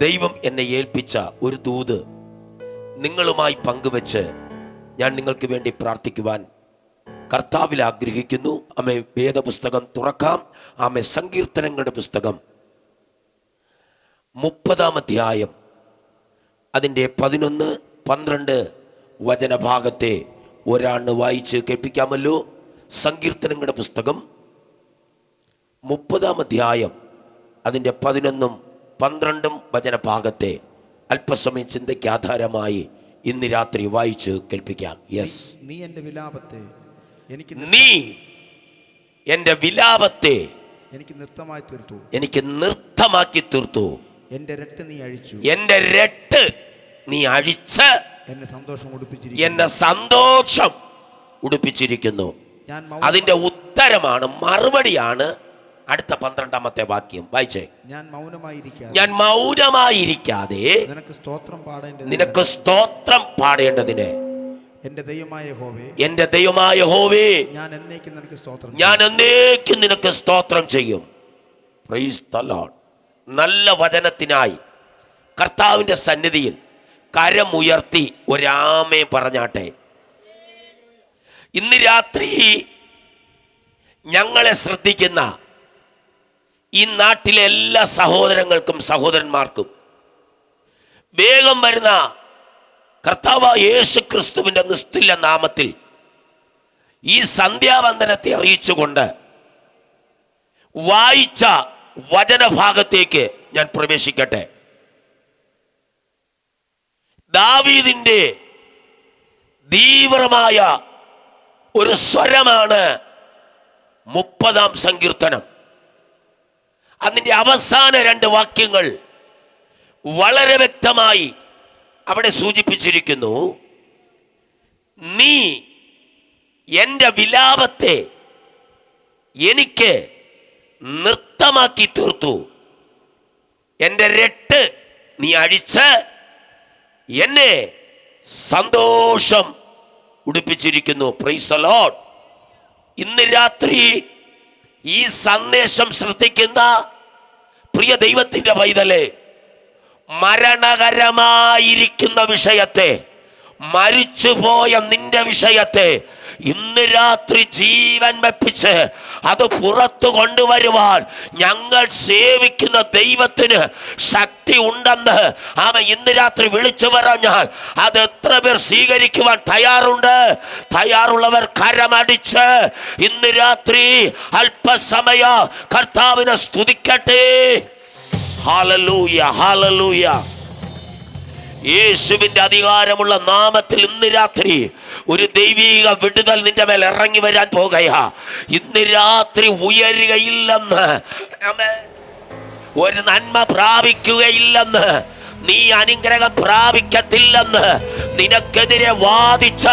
ദൈവം എന്നെ ഏൽപ്പിച്ച ഒരു ദൂത് നിങ്ങളുമായി പങ്കുവെച്ച് ഞാൻ നിങ്ങൾക്ക് വേണ്ടി പ്രാർത്ഥിക്കുവാൻ കർത്താവിൽ ആഗ്രഹിക്കുന്നു. ആമേ. വേദപുസ്തകം തുറക്കാം. ആമേ. സങ്കീർത്തനങ്ങളുടെ പുസ്തകം 30-ാം അധ്യായം അതിൻ്റെ 11-12 വചനഭാഗത്തെ ഒരാണ് വായിച്ച് കേൾപ്പിക്കാമല്ലോ. സങ്കീർത്തനങ്ങളുടെ പുസ്തകം 30-ാം അധ്യായം അതിൻ്റെ 11-12 വചനഭാഗത്തെ അല്പസമയം ചിന്തയ്ക്ക് ആധാരമായി ഇന്ന് രാത്രി വായിച്ച് കേൾപ്പിക്കാം. യെസ്. നീ എൻ്റെ വിലാപത്തെ എനിക്ക് നൃത്തമാക്കി തീർത്തു. എൻ്റെ രട്ട് നീ അഴിച്ച് എന്നെ സന്തോഷം ഉടുപ്പിച്ചിരിക്കുന്നു. അതിന്റെ ഉത്തരമാണ്, മറുപടിയാണ് അടുത്ത 12-ാമത്തെ വാക്യം. വായിച്ചേ. ഞാൻ മൗനമായിരിക്കാതെ നിനക്ക് സ്തോത്രം പാടേണ്ടതിന് എന്റെ ദൈവമായ യഹോവേ ഞാൻ എന്നേക്കും നിനക്ക് സ്തോത്രം ചെയ്യും. Price the Lord. നല്ല വചനത്തിനായി കർത്താവിന്റെ സന്നിധിയിൽ കരമുയർത്തി ഒരാമേ പറഞ്ഞാട്ടെ. ഇന്ന് രാത്രി ഞങ്ങളെ ശ്രദ്ധിക്കുന്ന ഈ നാട്ടിലെ എല്ലാ സഹോദരങ്ങൾക്കും സഹോദരന്മാർക്കും വേഗം വരുന്ന കർത്താവായ യേശു ക്രിസ്തുവിന്റെ നിസ്തുല്യ നാമത്തിൽ ഈ സന്ധ്യാവന്ദനത്തെ അറിയിച്ചുകൊണ്ട് വായിച്ച വചനഭാഗത്തേക്ക് ഞാൻ പ്രവേശിക്കട്ടെ. ദാവീദിന്റെ തീവ്രമായ ഒരു സ്വരമാണ് 30-ാം സങ്കീർത്തനം. അതിൻ്റെ അവസാന 2 വാക്യങ്ങൾ വളരെ വ്യക്തമായി അവിടെ സൂചിപ്പിച്ചിരിക്കുന്നു. നീ എൻ്റെ വിലാപത്തെ എനിക്ക് നൃത്തമാക്കി തീർത്തു. എൻ്റെ രട്ട് നീ അഴിച്ച് എന്നെ സന്തോഷം ഉടുപ്പിച്ചിരിക്കുന്നു. Price the Lord. ഇന്ന് രാത്രി ഈ സന്ദേശം ശ്രദ്ധിക്കുന്ന പ്രിയ ദൈവത്തിന്റെ പൈതലേ, മരണകരമായിരിക്കുന്ന വിഷയത്തെ, മരിച്ചുപോയ നിന്റെ വിഷയത്തെ ഇന്ന് രാത്രി ജീവൻ വെപ്പിച്ച് അത് പുറത്തു കൊണ്ടുവരുവാൻ ഞങ്ങൾ സേവിക്കുന്ന ദൈവത്തിന് ശക്തി ഉണ്ടെന്ന് അവൻ ഇന്ന് രാത്രി വിളിച്ചു പറഞ്ഞാൽ അത് എത്ര പേർ സ്വീകരിക്കുവാൻ തയ്യാറുണ്ട്? തയ്യാറുള്ളവർ കരമടിച്ച് ഇന്ന് രാത്രി അല്പസമയ കർത്താവിനെ സ്തുതിക്കട്ടെ. ഹല്ലേലൂയ, ഹല്ലേലൂയ. യേശുവിന്റെ അധികാരമുള്ള നാമത്തിൽ ഇന്ന് രാത്രി ഒരു ദൈവിക വിടുതൽ നിന്റെ മേൽ ഇറങ്ങി വരാൻ പോകുകയാ. ഇന്ന് രാത്രി ഉയരുകയില്ലെന്ന്, ഒരു നന്മ പ്രാപിക്കുകയില്ലെന്ന്, നീ അനുഗ്രഹം പ്രാപിക്കത്തില്ലെന്ന് നിനക്കെതിരെ വാദിച്ച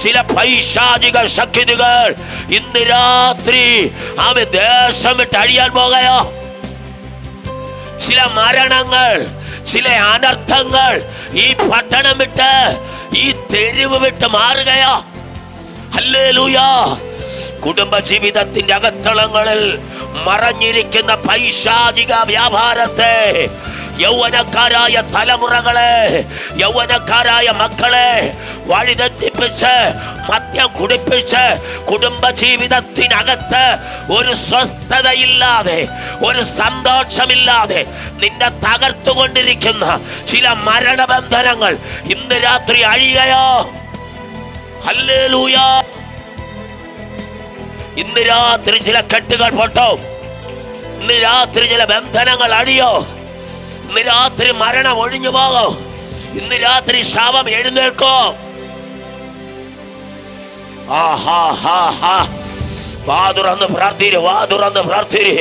ചില പൈശാചിക ശക്തികൾ ഇന്ന് രാത്രി അവൻ ദേശം വിട്ട് അഴിയാൻ പോകുകയാ. ചില മരണങ്ങൾ, ചില അനർത്ഥങ്ങൾ ഈ പട്ടണം വിട്ട്, ഈ തെരുവ് വിട്ട് മാറുകയാ. ഹല്ലേലൂയ. കുടുംബജീവിതത്തിന്റെ അകത്തളങ്ങളിൽ മറഞ്ഞിരിക്കുന്ന പൈശാചിക വ്യാപാരത്തെ യൗവനക്കാരായ തലമുറകളെ, യൗവനക്കാരായ മക്കളെ വഴിതെറ്റിപ്പിച്ച് മദ്യം കുടിപ്പിച്ച് കുടുംബജീവിതത്തിനകത്ത് ഒരു സ്വസ്ഥതയില്ലാതെ, ഒരു സന്തോഷമില്ലാതെ നിന്നെ തകർത്തുകൊണ്ടിരിക്കുന്ന ചില മരണബന്ധനങ്ങൾ ഇന്ന് രാത്രി അഴിയുകയോ. ഹല്ലേലൂയ. ഇന്ന് രാത്രി ചില കെട്ടുകൾ പൊട്ടോ. ഇന്ന് രാത്രി ചില ബന്ധനങ്ങൾ അഴിയോ. ഇന്ന് രാത്രി മരണം ഒഴിഞ്ഞു പോകോ. ഇന്ന് രാത്രി ശാപം എഴുന്നേൽക്കോ. വാതുറന്ന് പ്രാർത്ഥിര്, വാതുറന്ന് പ്രാർത്ഥിര്.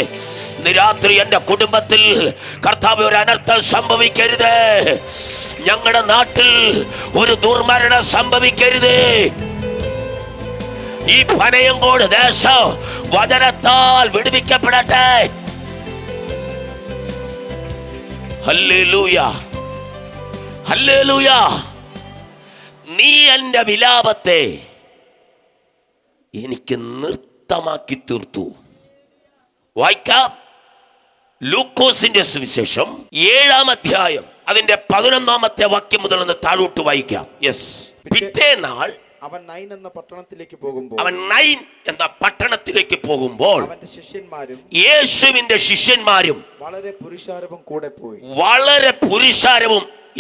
ഇന്ന് രാത്രി എന്റെ കുടുംബത്തിൽ കർത്താവ് ഒരു അനർത്ഥം സംഭവിക്കരുത്. ഞങ്ങളുടെ നാട്ടിൽ ഒരു ദുർമരണം സംഭവിക്കരുത്. ഈ പനയങ്കോട് ദേശം വചനത്താൽ വിടുവിക്കപ്പെടട്ടെ. Hallelujah, hallelujah. നീ എൻ്റെ വിലാപത്തെ എനിക്ക് നൃത്തമാക്കി തീർത്തു. വായിക്കാം. ലൂക്കോസിന്റെ സുവിശേഷം 7-ാം അധ്യായം അതിന്റെ 11-ാമത്തെ വാക്യം മുതൽ ഒന്ന് താഴോട്ട് വായിക്കാം. യെസ്. പിറ്റേന്നാൾ അവൻ നൈൻ എന്ന പട്ടണത്തിലേക്ക് പോകുമ്പോൾ അവന്റെ ശിഷ്യന്മാരും യേശുവിന്റെ ശിഷ്യന്മാരും വളരെ പുരുഷാരവും കൂടെ പോയി.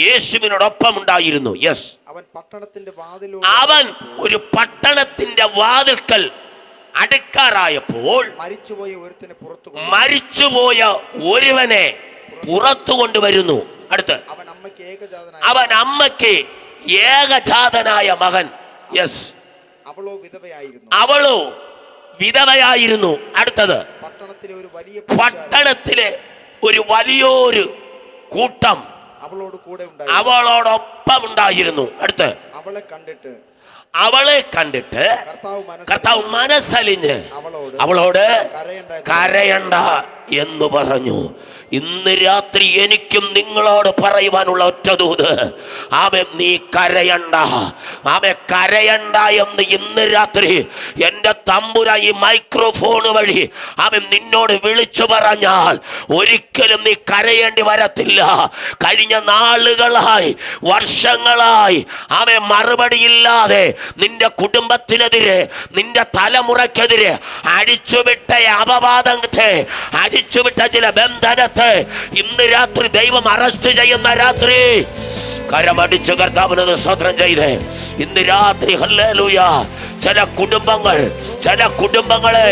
യേശുവിനോടൊപ്പം ഉണ്ടായിരുന്നു. യെസ്. അവൻ ഒരു പട്ടണത്തിന്റെ വാതിൽക്കൽ അടുക്കാറായപ്പോൾ മരിച്ചുപോയ ഒരുവനെ പുറത്തു കൊണ്ടുവരുന്നു. അടുത്ത് അവൻ അമ്മയ്ക്ക് ഏകജാതനായ മകൻ. യെസ്. അവളോ വിധവയായിരുന്നു. അടുത്തത് പട്ടണത്തിലെ ഒരു വലിയൊരു കൂട്ടം അവളോടൊപ്പം ഉണ്ടായിരുന്നു. അടുത്ത് അവളെ കണ്ടിട്ട് കർത്താവ് മനസ്സലിഞ്ഞ് അവളോട് കരയണ്ട എന്ന് പറഞ്ഞു. ഇന്ന് രാത്രി എനിക്കും നിങ്ങളോട് പറയുവാനുള്ള ഒറ്റ ദൂത്, ആമേൻ, നീ കരയണ്ട. ആമേൻ, കരയണ്ട എന്ന് ഇന്ന് രാത്രി എൻ്റെ തമ്പുരാൻ ഈ മൈക്രോഫോൺ വഴി ആമേൻ നിന്നോട് വിളിച്ചു പറഞ്ഞാൽ ഒരിക്കലും നീ കരയേണ്ടി വരത്തില്ല. കഴിഞ്ഞ നാളുകളായി, വർഷങ്ങളായി ആമേൻ മറുപടിയില്ലാതെ നിന്റെ കുടുംബത്തിനെതിരെ, നിന്റെ തലമുറയ്ക്കെതിരെ അടിച്ചുവിട്ട അപവാദത്തെ, അടിച്ചുവിട്ട ചില ബന്ധനത്തെ ഇന്ന് രാത്രി ദൈവം അറസ്റ്റ് ചെയ്യുന്ന രാത്രി കരമടിച്ച് കർത്താവിനത് സ്വതന്ത്രം ചെയ്ത് ഇന്ന് രാത്രി ഹല്ലേലൂയ. ചില കുടുംബങ്ങളെ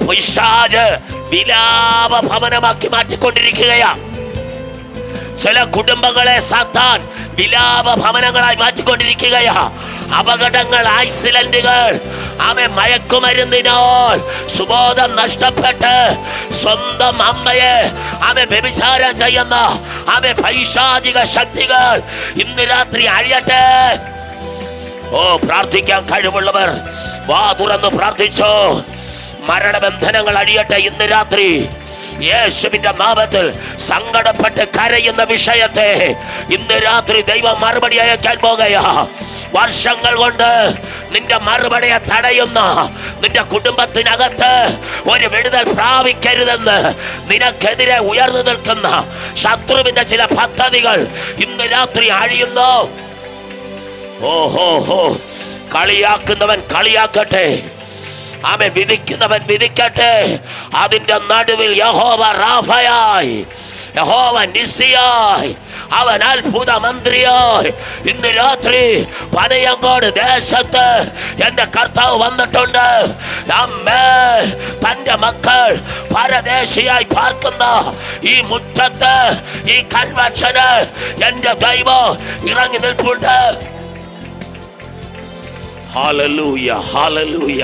പിശാച് വിലാപ ഭവനമാക്കി മാറ്റിക്കൊണ്ടിരിക്കുകയാണ്. ചില കുടുംബങ്ങളെ സാത്താൻ വിലാപ ഭവനങ്ങളായി മാറ്റിക്കൊണ്ടിരിക്കുകയാ. അപകടങ്ങൾ, ആക്സിഡന്റുകൾ, മയക്കുമരുന്നിനാൽ സുബോധം നഷ്ടപ്പെട്ട് സ്വന്തം അമ്മയെ വ്യഭിചാരം ചെയ്യുന്ന പൈശാചിക ശക്തികൾ ഇന്ന് രാത്രി അഴിയട്ടെ. ഓ, പ്രാർത്ഥിക്കാൻ കഴിവുള്ളവർ വാ തുറന്ന് പ്രാർത്ഥിച്ചോ. മരണബന്ധനങ്ങൾ അഴിയട്ടെ ഇന്ന് രാത്രി യേശുവിന്റെ നാമത്തിൽ. സങ്കടപ്പെട്ട് കരയുന്ന വിഷയത്തെ ഇന്ന് രാത്രി ദൈവം മറുപടി അയക്കാൻ പോകുകയാ. വർഷങ്ങൾ കൊണ്ട് നിന്റെ മറുപടിയെ തടയുന്ന, നിന്റെ കുടുംബത്തിനകത്ത് ഒരു വിടുതൽ പ്രാപിക്കരുതെന്ന് നിനക്കെതിരെ ഉയർന്നു നിൽക്കുന്ന ശത്രുവിന്റെ ചില പദ്ധതികൾ ഇന്ന് രാത്രി അഴിയുന്നു. ഓഹോ, കളിയാക്കുന്നവൻ കളിയാക്കട്ടെ, വിധിക്കുന്നവൻ വിധിക്കട്ടെ. അതിന്റെ നടുവിൽ യഹോവ റാഫയായി, യഹോവ നിസ്സിയായി, അവൻ അത്ഭുത മന്ത്രിയായി ഇന്ന് രാത്രി പനയങ്കോട് ദേശത്ത് എന്റെ കർത്താവ് വന്നിട്ടുണ്ട്. അമ്മേ, തന്റെ മക്കൾ പരദേശിയായി പാർക്കുന്ന ഈ മുറ്റത്ത്, ഈ കൺവെൻഷന് എന്റെ ദൈവം ഇറങ്ങി നിൽപ്പുണ്ട്. ഹല്ലേലൂയ, ഹല്ലേലൂയ.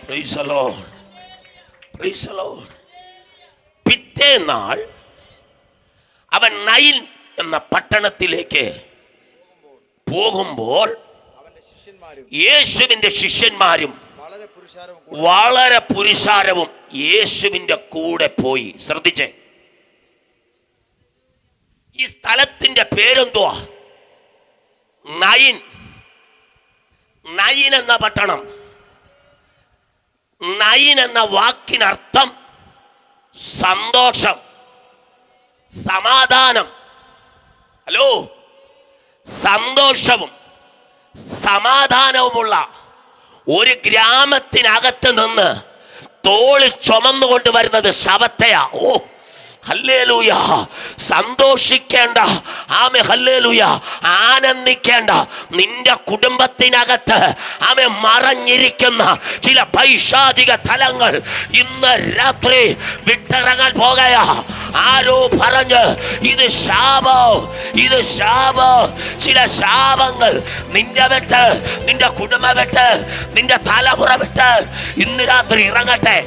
Praise the lord, praise the lord. പിറ്റേന്നാൾ അവൻ നൈൻ എന്ന പട്ടണത്തിലേക്ക് പോകുമ്പോൾ യേശുവിന്റെ ശിഷ്യന്മാരും വളരെ പുരുഷാരവും യേശുവിന്റെ കൂടെ പോയി. ശ്രദ്ധിച്ചേ, ഈ സ്ഥലത്തിന്റെ പേരെന്തുവാ? നൈൻ. നൈൻ എന്ന പട്ടണം. നൈൻ എന്ന വാക്കിനർത്ഥം സന്തോഷം, സമാധാനം. ഹലോ, സന്തോഷവും സമാധാനവുമുള്ള ഒരു ഗ്രാമത്തിനകത്ത് നിന്ന് തോളിൽ ചുമന്നുകൊണ്ട് വരുന്നത് ശവത്തെയാ. ഓ, ഹല്ലേലൂയ. സന്തോഷിക്കേണ്ട, ആമേ, ഹല്ലേലൂയ, ആനന്ദിക്കേണ്ട. നിന്റെ കുടുംബത്തിനകത്ത് ആമേ മറഞ്ഞിരിക്കുന്ന ചില പൈശാചിക തലങ്ങൾ ഇന്ന് രാത്രി വിട്ടിറങ്ങാൻ പോകയാ. ആരോ പറഞ്ഞ് ഇത് ശാപോ, ഇത് ശാപോ. ചില ശാപങ്ങൾ നിന്റെ വിട്ട്, നിന്റെ കുടുംബം വിട്ട്, നിന്റെ തലമുറ വിട്ട് ഇന്ന് രാത്രി ഇറങ്ങട്ടെ.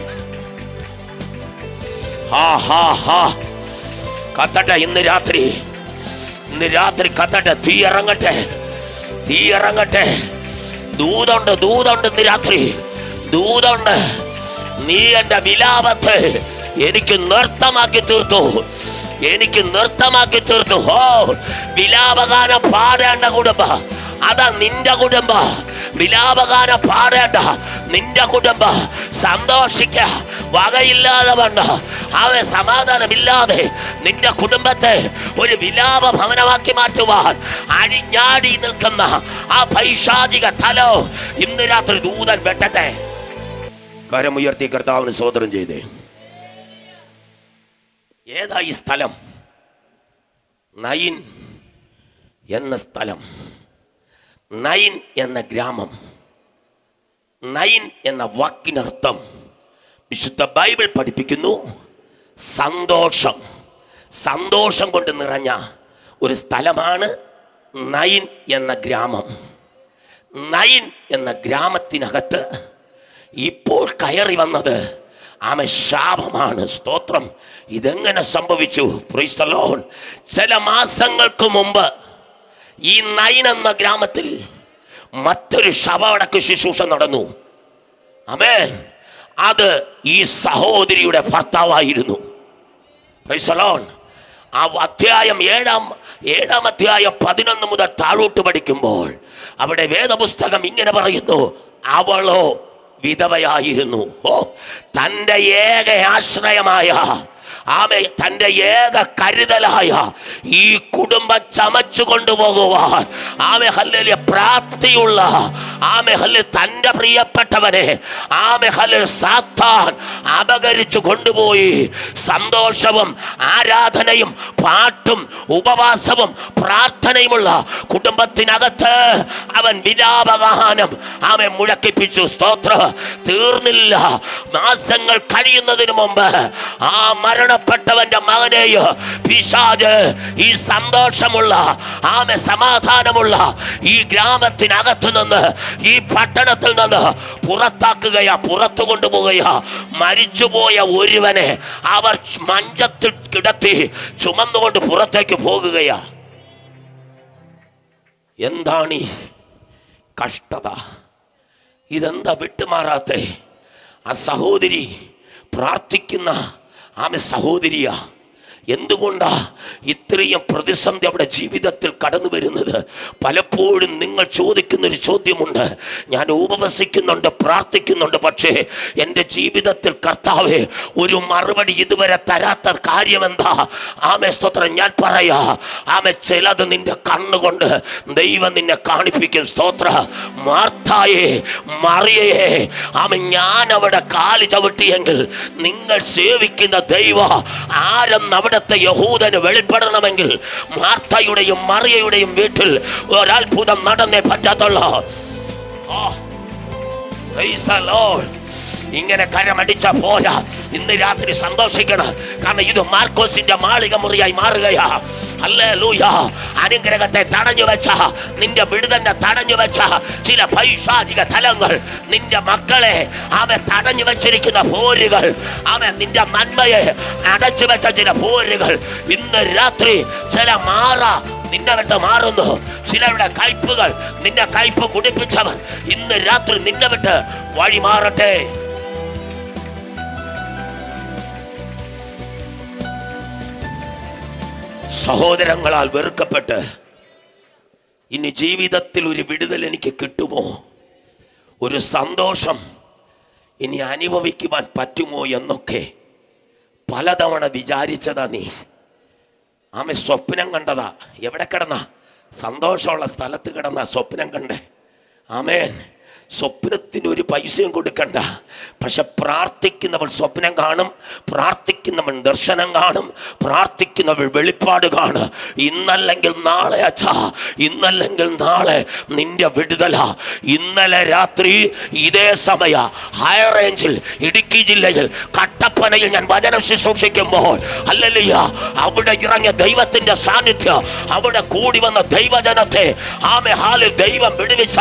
കത്തട്ടെ ഇന്ന് രാത്രി, ഇന്ന് രാത്രി കത്തട്ടെ. തീ ഇറങ്ങട്ടെ, തീ ഇറങ്ങട്ടെ. ദൂതുണ്ട്, ദൂതുണ്ട് ഇന്ന് രാത്രി, ദൂതുണ്ട്. നീ എൻ്റെ വിലാപത്തെ എനിക്ക് നൃത്തമാക്കി തീർത്തു, എനിക്ക് നൃത്തമാക്കി തീർത്തു. ഓ, വിലാപഗാനം പാടേണ്ട കുടുംബം അതാ നിന്റെ കുടുംബം. വിലാപഗാനം പാടേണ്ട നിന്റെ കുടുംബം. സന്തോഷിക്ക, വകയില്ലാതെ വണ്ണ് സമാധാനമില്ലാതെ നിന്റെ കുടുംബത്തെ ഒരു വിലാപ ഭവനമാക്കി മാറ്റുവാൻ അഴിഞ്ഞാടി നിൽക്കുന്ന ആ പൈശാചിക തലോ ഇന്ന് രാത്രി ദൂതൻ വെട്ടട്ടെ. കരമുയർത്തി കർത്താവിന് സ്തോത്രം ചെയ്തേ. ഏതാ ഈ സ്ഥലം? നയിൻ എന്ന സ്ഥലം, നയിൻ എന്ന ഗ്രാമം. നയിൻ എന്ന വാക്കിനർത്ഥം വിശുദ്ധ ബൈബിൾ പഠിപ്പിക്കുന്നു സന്തോഷം. സന്തോഷം കൊണ്ട് നിറഞ്ഞ ഒരു സ്ഥലമാണ് നയിൻ എന്ന ഗ്രാമം. നയിൻ എന്ന ഗ്രാമത്തിനകത്ത് ഇപ്പോൾ കയറി വന്നത് ശാപമാണ്. സ്തോത്രം. ഇതെങ്ങനെ സംഭവിച്ചു? Price the Lord. ചില മാസങ്ങൾക്ക് മുമ്പ് ഈ നയിൻ എന്ന ഗ്രാമത്തിൽ മറ്റൊരു ശവമടക്ക ശുശ്രൂഷ നടന്നു. ആമേൻ. അത് ഈ സഹോദരിയുടെ ഭർത്താവായിരുന്നു. Price the Lord. ആ അധ്യായം ഏഴാം അധ്യായം 11 മുതൽ താഴോട്ട് പഠിക്കുമ്പോൾ അവിടെ വേദപുസ്തകം ഇങ്ങനെ പറയുന്നു, അവളോ വിധവയായിരുന്നു. തൻ്റെ ഏക ആശ്രയമായ തൻ്റെ ഏക കരുതലായ ഈ കുടുംബം ചമച്ചു കൊണ്ടുപോകുവാൻ ഹല്ലേലൂയ പ്രാപ്തിയുള്ള തൻ്റെ പ്രിയപ്പെട്ടവനെ സാത്താൻ അപകരിച്ചു കൊണ്ടുപോയി. സന്തോഷവും ആരാധനയും പാട്ടും ഉപവാസവും പ്രാർത്ഥനയുമുള്ള കുടുംബത്തിനകത്ത് അവൻ വിലാപഗാനം മുഴക്കിപ്പിച്ചു. സ്തോത്ര. തീർന്നില്ല. മാസങ്ങൾ കഴിയുന്നതിന് മുമ്പ് ആ മരണപ്പെട്ടവന്റെ മകനെയോ പിശാച് ഈ സന്തോഷമുള്ള സമാധാനമുള്ള ഈ ഗ്രാമത്തിനകത്തു നിന്ന്, ഈ പട്ടണത്തിൽ നിന്ന് പുറത്തു കൊണ്ടുപോവുകയാ. മരിച്ചുപോയ ഒരുവനെ അവർ മഞ്ചത്തിൽ കിടത്തി ചുമന്നുകൊണ്ട് പുറത്തേക്ക് പോകുകയാ. എന്താണ് ഈ കഷ്ടത? ഇതെന്താ വിട്ടുമാറാത്തെ? ആ സഹോദരി പ്രാർത്ഥിക്കുന്ന സഹോദരിയാ. എന്തുകൊണ്ടാ ഇത്രയും പ്രതിസന്ധി അവിടെ ജീവിതത്തിൽ കടന്നു വരുന്നത്? പലപ്പോഴും നിങ്ങൾ ചോദിക്കുന്നൊരു ചോദ്യമുണ്ട്. ഞാൻ ഉപവസിക്കുന്നുണ്ട്, പ്രാർത്ഥിക്കുന്നുണ്ട്, പക്ഷേ എൻ്റെ ജീവിതത്തിൽ കർത്താവേ ഒരു മറുപടി ഇതുവരെ തരാത്ത കാര്യമെന്താ? സ്തോത്രം. ഞാൻ പറയാ ചിലത് നിന്റെ കണ്ണുകൊണ്ട് ദൈവം നിന്നെ കാണിപ്പിക്കും. സ്തോത്ര. മാർത്തായേ, മറിയയെ ഞാൻ അവിടെ കാല് ചവിട്ടിയെങ്കിൽ നിങ്ങൾ സേവിക്കുന്ന ദൈവം ആരെന്ന് അവിടുത്തെ യഹൂദന് വെളിപ്പെടണമെങ്കിൽ മാർത്തയുടെയും മറിയയുടെയും വീട്ടിൽ ഒരത്ഭുതം നടന്നേ പറ്റത്തുള്ളൂ. ഇങ്ങനെ കരമടിച്ച പോരാ. ഇന്ന് രാത്രി സന്തോഷിക്കണം. കാരണം ഇത് മാർക്കോസിന്റെ മാളിക മുറിയായി മാറുകയാ. ഹല്ലേലൂയ. അനുഗ്രഹത്തെ തടഞ്ഞു വെച്ച, നിന്റെ വിടുതലിനെ തടഞ്ഞു വെച്ച ചില പൈശാചിക തലങ്ങൾ, നിന്റെ മക്കളെ തടഞ്ഞു വെച്ചിരിക്കുന്ന പോരുകൾ, നിന്റെ നന്മയെ അടച്ചു വെച്ച ചില പോരുകൾ ഇന്ന് രാത്രി ചില നിന്നെ വിട്ട് മാറുന്നു. ചിലരുടെ കയ്പുകൾ, നിന്റെ കയ്പ് കുടിപ്പിച്ചവൻ ഇന്ന് രാത്രി നിന്നെ വിട്ട് വഴി മാറട്ടെ. സഹോദരങ്ങളാൽ വെറുക്കപ്പെട്ട് ഇനി ജീവിതത്തിൽ ഒരു വിടുതൽ എനിക്ക് കിട്ടുമോ, ഒരു സന്തോഷം ഇനി അനുഭവിക്കുവാൻ പറ്റുമോ എന്നൊക്കെ പലതവണ വിചാരിച്ചതാ. നീ സ്വപ്നം കണ്ടതാ. എവിടെ കിടന്ന? സന്തോഷമുള്ള സ്ഥലത്ത് കിടന്ന സ്വപ്നം കണ്ടേ. ആമേൻ. സ്വപ്നത്തിന് ഒരു പൈസയും കൊടുക്കണ്ട. പക്ഷെ പ്രാർത്ഥിക്കുന്നവൾ സ്വപ്നം കാണും, പ്രാർത്ഥിക്കുന്നവൻ ദർശനം കാണും, പ്രാർത്ഥിക്കുന്നവൾ വെളിപ്പാട് കാണും. ഇന്നല്ലെങ്കിൽ നാളെ അച്ഛാ, ഇന്നല്ലെങ്കിൽ നാളെ നിന്റെ വിടുതല. ഇന്നലെ രാത്രി ഇതേ സമയ ഹൈ റേഞ്ചിൽ ഇടുക്കി ജില്ലയിൽ കട്ടപ്പനയിൽ ഞാൻ വചനം ശുശ്രൂഷിക്കുമ്പോൾ അവിടെ ഇറങ്ങിയ ദൈവത്തിന്റെ സാന്നിധ്യം, അവിടെ കൂടി വന്ന ദൈവജനത്തെ ഹാലിൽ ദൈവം വിടുവിച്ച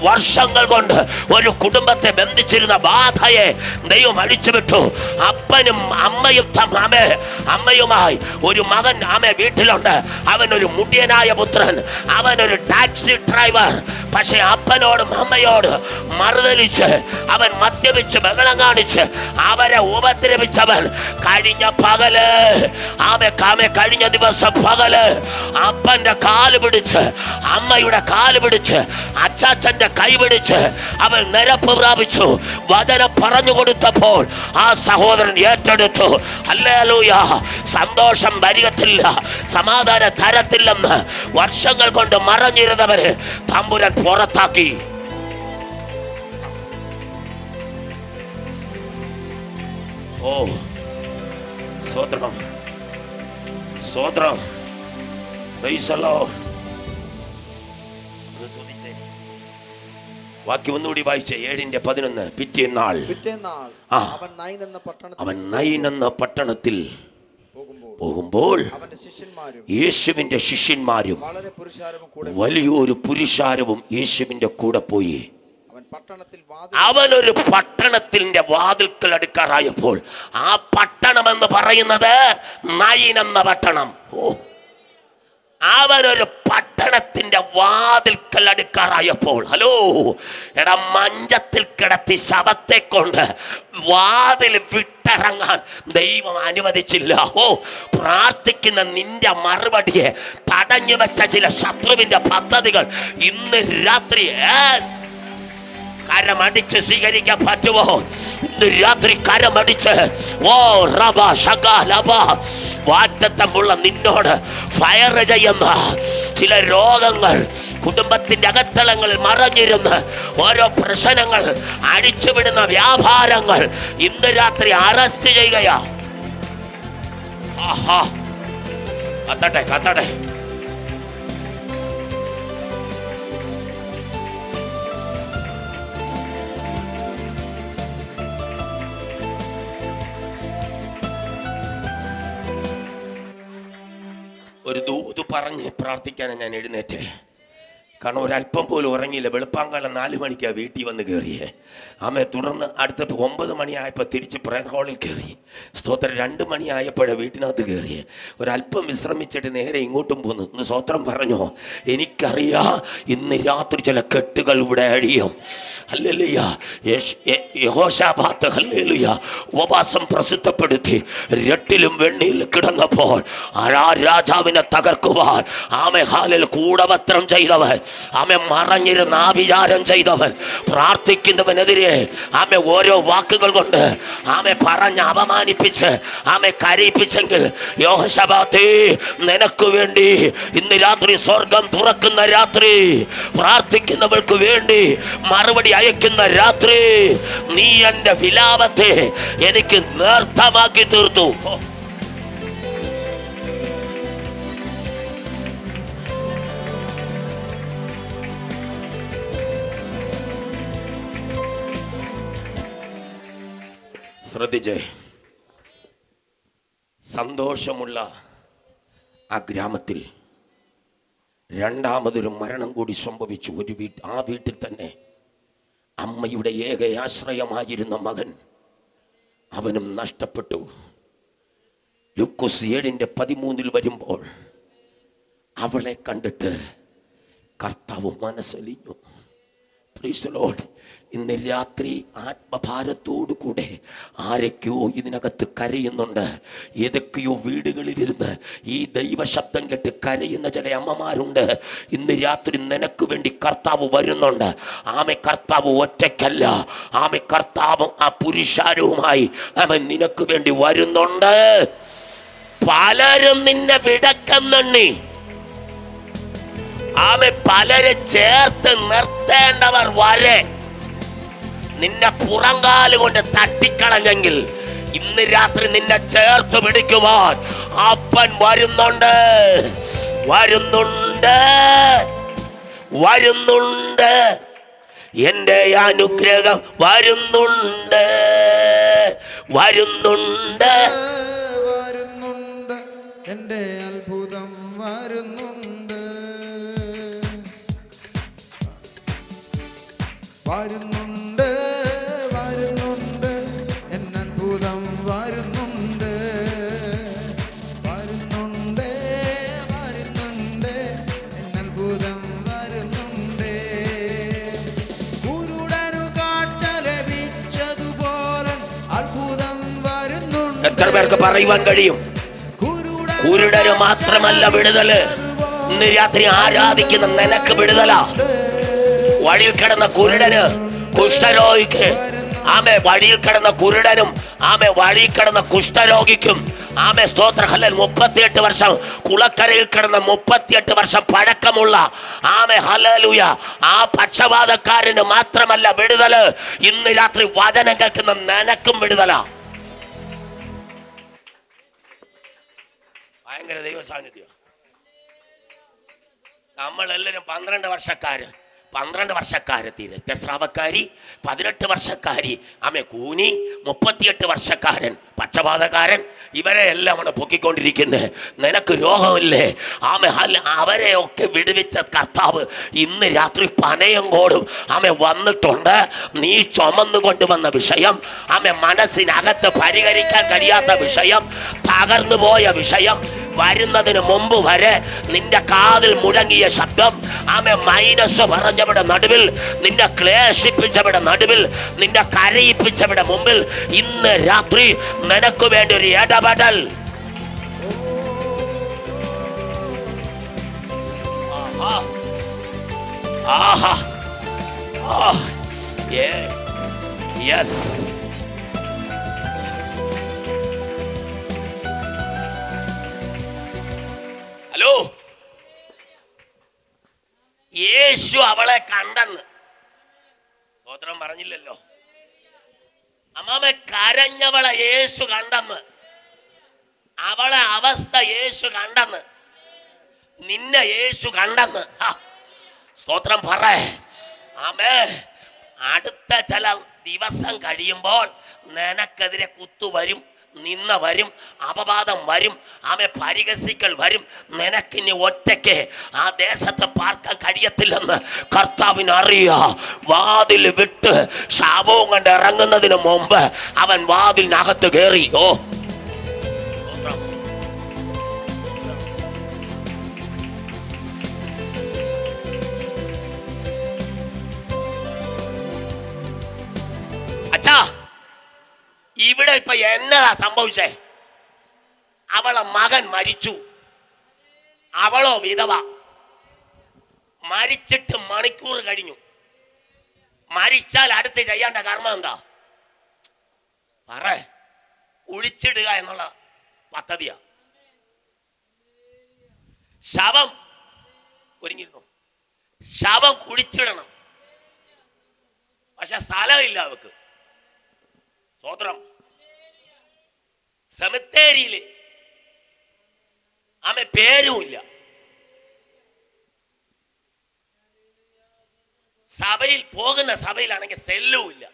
വർഷങ്ങൾ കൊണ്ട് ഒരു കുടുംബത്തെ ബന്ധിച്ചിരുന്ന ബാധയെ ദൈവം അഴിച്ചുവിട്ടു. അപ്പനും അമ്മയുമായി ഒരു മകൻ വീട്ടിലുണ്ട്. അവനൊരു മുടിയനായ പുത്രൻ, അവനൊരു ടാക്സി ഡ്രൈവർ. പക്ഷെ അപ്പനോടും അമ്മയോട് മറുതലിച്ച് അവൻ മദ്യപിച്ച് ബഹളം കാണിച്ച് അവരെ ഉപദ്രവിച്ചവൻ കഴിഞ്ഞ ദിവസം പകല് അപ്പന്റെ കാല് പിടിച്ച്, അമ്മയുടെ കാല് പിടിച്ച്, അച്ചാച്ചന്റെ കൈ പിടിച്ച് അവൻ നിരപ്പ് പ്രാപിച്ചു. വചനം പറഞ്ഞു കൊടുത്തപ്പോൾ ആ സഹോദരൻ ഏറ്റെടുത്തു. ഹല്ലേലൂയ. സന്തോഷം വരികത്തില്ല, സമാധാനം തരത്തില്ലെന്ന് വർഷങ്ങൾ കൊണ്ട് മറഞ്ഞിരുന്നവര് തമ്പുരാൻ പുറത്താക്കി. ഓ സ്തോത്രം, സ്തോത്രം. വാക്യം ഒന്നുകൂടി വായിച്ചേ, 7:11. പിറ്റേന്നാൾ അവൻ നൈൻ എന്ന പട്ടണത്തിൽ പോകുമ്പോൾ യേശുവിന്റെ ശിഷ്യന്മാരും വലിയൊരു പുരുഷാരവും യേശുവിന്റെ കൂടെ പോയി. അവനൊരു പട്ടണത്തിന്റെ വാതിൽക്കൽ അടുക്കാറായപ്പോൾ, ആ പട്ടണം എന്ന് പറയുന്നത് നൈൻ എന്ന പട്ടണം. അവനൊരു പട്ടണത്തിന്റെ വാതിൽക്കൽ അടുക്കാറായപ്പോൾ, ഹലോ എടാ, മഞ്ചത്തിൽ കിടത്തി ശവത്തെ കൊണ്ട് വാതിൽ വിട്ടിറങ്ങാൻ ദൈവം അനുവദിച്ചില്ല. പ്രാർത്ഥിക്കുന്ന നിന്റെ മറുപടിയെ തടഞ്ഞു വെച്ച ചില ശത്രുവിന്റെ പദ്ധതികൾ ഇന്ന് രാത്രി കരമടിച്ച് സ്വീകരിക്കാൻ പറ്റുമോ? ഇന്ന് രാത്രി കരമടിച്ച് വാഗ്ദത്തമുള്ള നിന്നോട് ഫയർ ചെയ്യുന്ന ചില രോഗങ്ങൾ, കുടുംബത്തിന്റെ അകത്തളങ്ങളിൽ മറഞ്ഞിരുന്ന് ഓരോ പ്രശ്നങ്ങൾ അടിച്ചുവിടുന്ന വ്യാപാരങ്ങൾ ഇന്ന് രാത്രി അറസ്റ്റ് ചെയ്യുകയാ. ആഹാ, കത്തട്ടെ കത്തട്ടെ. ഒരു ദൂത് പറഞ്ഞ് പ്രാർത്ഥിക്കാനാണ് ഞാൻ എഴുന്നേറ്റേ. കാരണം ഒരല്പം പോലും ഉറങ്ങിയില്ല. വെളുപ്പാങ്കാലം 4 മണിക്കാണ് വീട്ടിൽ വന്ന് കയറിയേ. തുടർന്ന് അടുത്ത 9 മണിയായപ്പോൾ തിരിച്ച് പ്രയർ ഹാളിൽ കയറി. സ്തോത്രം. 2 മണിയായപ്പോഴേ വീട്ടിനകത്ത് കയറിയേ. ഒരല്പം വിശ്രമിച്ചിട്ട് നേരെ ഇങ്ങോട്ടും പോന്നു. ഇന്ന് സ്തോത്രം പറഞ്ഞോ, എനിക്കറിയാം ഇന്ന് രാത്രി ചില കെട്ടുകൾ ഇവിടെ അഴിയും. ഹല്ലേലൂയ. യഹോശാഫാത്ത് ഹല്ലേലൂയ ഉപവാസം പ്രസിദ്ധപ്പെടുത്തി രട്ടിലും വെണ്ണിയിൽ കിടന്നപ്പോൾ ആ രാജാവിനെ തകർക്കുവാൻ ഹാലിൽ കൂടവത്രം ചെയ്തവൻ, മറഞ്ഞിരുന്ന് ആഭിചാരം ചെയ്തവൻ, പ്രാർത്ഥിക്കുന്നവനെതിരെ ഓരോ വാക്കുകൾ കൊണ്ട് പറഞ്ഞ് അപമാനിപ്പിച്ച് കരയിപ്പിച്ചെങ്കിൽ, യോഹോശാഫാത്തേ, നിനക്ക് വേണ്ടി ഇന്ന് രാത്രി സ്വർഗം തുറക്കുന്ന രാത്രി, പ്രാർത്ഥിക്കുന്നവർക്ക് വേണ്ടി മറുപടി അയക്കുന്ന രാത്രി, നീ എന്റെ വിലാപത്തെ എനിക്ക് നേർത്തമാക്കി തീർത്തു. ശ്രദ്ധിച്ചേ. സന്തോഷമുള്ള ആ ഗ്രാമത്തിൽ രണ്ടാമതൊരു മരണം കൂടി സംഭവിച്ചു. ആ വീട്ടിൽ തന്നെ അമ്മയുടെ ഏക ആശ്രയമായിരുന്ന മകൻ, അവനും നഷ്ടപ്പെട്ടു. ലൂക്കോസ് 7:13 വരുമ്പോൾ അവളെ കണ്ടിട്ട് കർത്താവ് മനസ്സലിഞ്ഞു. Price the Lord. ഇന്ന് രാത്രി ആത്മഭാരത്തോടു കൂടെ ആരൊക്കെയോ ഇതിനകത്ത് കരയുന്നുണ്ട്. ഏതൊക്കെയോ വീടുകളിലിരുന്ന് ഈ ദൈവശബ്ദം കേട്ട് കരയുന്ന ചില അമ്മമാരുണ്ട്. ഇന്ന് രാത്രി നിനക്ക് വേണ്ടി കർത്താവ് വരുന്നുണ്ട്. കർത്താവ് ഒറ്റയ്ക്കല്ല, കർത്താവ് ആ പുരുഷാരവുമായി നിനക്ക് വേണ്ടി വരുന്നുണ്ട്. പലരും നിന്നെ വിടക്കെന്നെണ്ണി പലരെ ചേർത്ത് നിർത്തേണ്ടവർ വരെ നിന്നെ പുറങ്കാല് കൊണ്ട് തട്ടിക്കളഞ്ഞെങ്കിൽ, ഇന്ന് രാത്രി നിന്നെ ചേർത്ത് പിടിക്കുവാൻ അപ്പൻ വരുന്നുണ്ട്, വരുന്നുണ്ട്, വരുന്നുണ്ട്. എന്റെ അനുഗ്രഹം വരുന്നുണ്ട്, വരുന്നുണ്ട്, വരുന്നുണ്ട്. എന്റെ അത്ഭുതം വരുന്നുണ്ട്, വരുന്നുണ്ട്, വരുന്നുണ്ട്. എന്റെ അത്ഭുതം വരുന്നുണ്ട്, വരുന്നുണ്ട്, വരുന്നുണ്ട്. എന്റെ അത്ഭുതം വരുന്നുണ്ട്. കുരുടനു കാഴ്ച ലഭിച്ചതുപോലെ അത്ഭുതം വരുന്നുണ്ട്. എത്ര പേർക്ക് പറയുവാൻ കഴിയും? കുരുടന് മാത്രമല്ല വിടുതല്, ഇന്ന് രാത്രി ആരാധിക്കുന്ന നിനക്ക് വിടുതല. വഴിയിൽ കിടന്ന കുരുടന്, കുഷ്ഠരോഗിക്ക്, ആമേ വഴിയിൽ കിടന്ന കുരുടനും, ആമേ വഴിയിൽ കിടന്ന കുഷ്ഠരോഗിക്കും, ആമേ സ്തോത്ര ഹല്ലേൽ 38 വർഷം കുളക്കരയിൽ കിടന്ന 38 വർഷം പഴക്കമുള്ള ആമേ ഹല്ലേലൂയ ആ പക്ഷപാതക്കാരന് മാത്രമല്ല വിടുതല്, ഇന്ന് രാത്രി വചനം കേൾക്കുന്ന നിനക്കും വിടുതല. ഭയങ്കര ദൈവ സാന്നിധ്യം. നമ്മളെല്ലാവരും 12 വർഷക്കാര്, 12 വർഷക്കാരെത്തി, രക്തസ്രാവക്കാരി 18 വർഷക്കാരി, ആമേ കൂനി 38 വർഷക്കാരൻ, പക്ഷപാതക്കാരൻ, ഇവരെ എല്ലാമാണ് പൊക്കിക്കൊണ്ടിരിക്കുന്നത്. നിനക്ക് രോഗമില്ലേ? ആമേ അവരെ ഒക്കെ വിടുവിച്ച കർത്താവ് ഇന്ന് രാത്രി പനയങ്കോടും ആമേ വന്നിട്ടുണ്ട്. നീ ചുമന്നു കൊണ്ടുവന്ന വിഷയം, ആമേ മനസ്സിനകത്ത് പരിഹരിക്കാൻ കഴിയാത്ത വിഷയം, തകർന്നു പോയ വിഷയം, വരുന്നതിന് മുമ്പ് വരെ നിന്റെ കാതിൽ മുഴങ്ങിയ ശബ്ദം, ആമേ മൈനസ് പറഞ്ഞവിടെ നടുവിൽ, നിന്റെ ക്ലേശിപ്പിച്ചവിടെ നടുവിൽ, നിന്റെ കരയിപ്പിച്ചവിടെ മുമ്പിൽ ഇന്ന് രാത്രി നിനക്ക് വേണ്ടി ഒരു ഇടപെടൽ. യെസ്, ഹലോ, യേശു അവളെ കണ്ടെന്ന് സ്തോത്രം പറഞ്ഞില്ലല്ലോ. അമ്മാമെ കരഞ്ഞവളെ യേശു കണ്ടെന്ന്, അവളെ അവസ്ഥ യേശു കണ്ടെന്ന്, നിന്നെ യേശു കണ്ടെന്ന്. സ്തോത്രം പറ. ആമേ. അടുത്ത ചില ദിവസം കഴിയുമ്പോൾ നിനക്കെതിരെ കുത്തു വരും, നിന്ന വരും, അപവാദം വരും, ആമേ പരിഹസിക്കൽ വരും. നിനക്കിനി ഒറ്റയ്ക്ക് ആ ദേശത്ത് പാർക്കാൻ കഴിയത്തില്ലെന്ന് കർത്താവിന് അറിയാം. വാതിൽ വിട്ട് ശാപവും കണ്ട് ഇറങ്ങുന്നതിന് മുമ്പ് അവൻ വാതിലിനകത്ത് കയറി. ഓ അച്ഛാ, ഇവിടെ ഇപ്പൊ എന്നതാ സംഭവിച്ചേ? അവളെ മകൻ മരിച്ചു, അവളോ വിധവ. മരിച്ചിട്ട് മണിക്കൂർ കഴിഞ്ഞു. മരിച്ചാൽ അടുത്ത് ചെയ്യേണ്ട കർമ്മം എന്താ? പറ. കുഴിച്ചിടുക എന്നുള്ള പദ്ധതിയാ. ശവം ഒരുങ്ങിയിരുന്നു, ശവം കുഴിച്ചിടണം. പക്ഷെ സ്ഥലമില്ല അവക്ക്. സ്തോത്രം. സെമിത്തേരിയില് ആമെ പേരുമില്ല. സഭയിൽ പോകുന്ന സഭയിലാണെങ്കിൽ സെല്ലും ഇല്ല.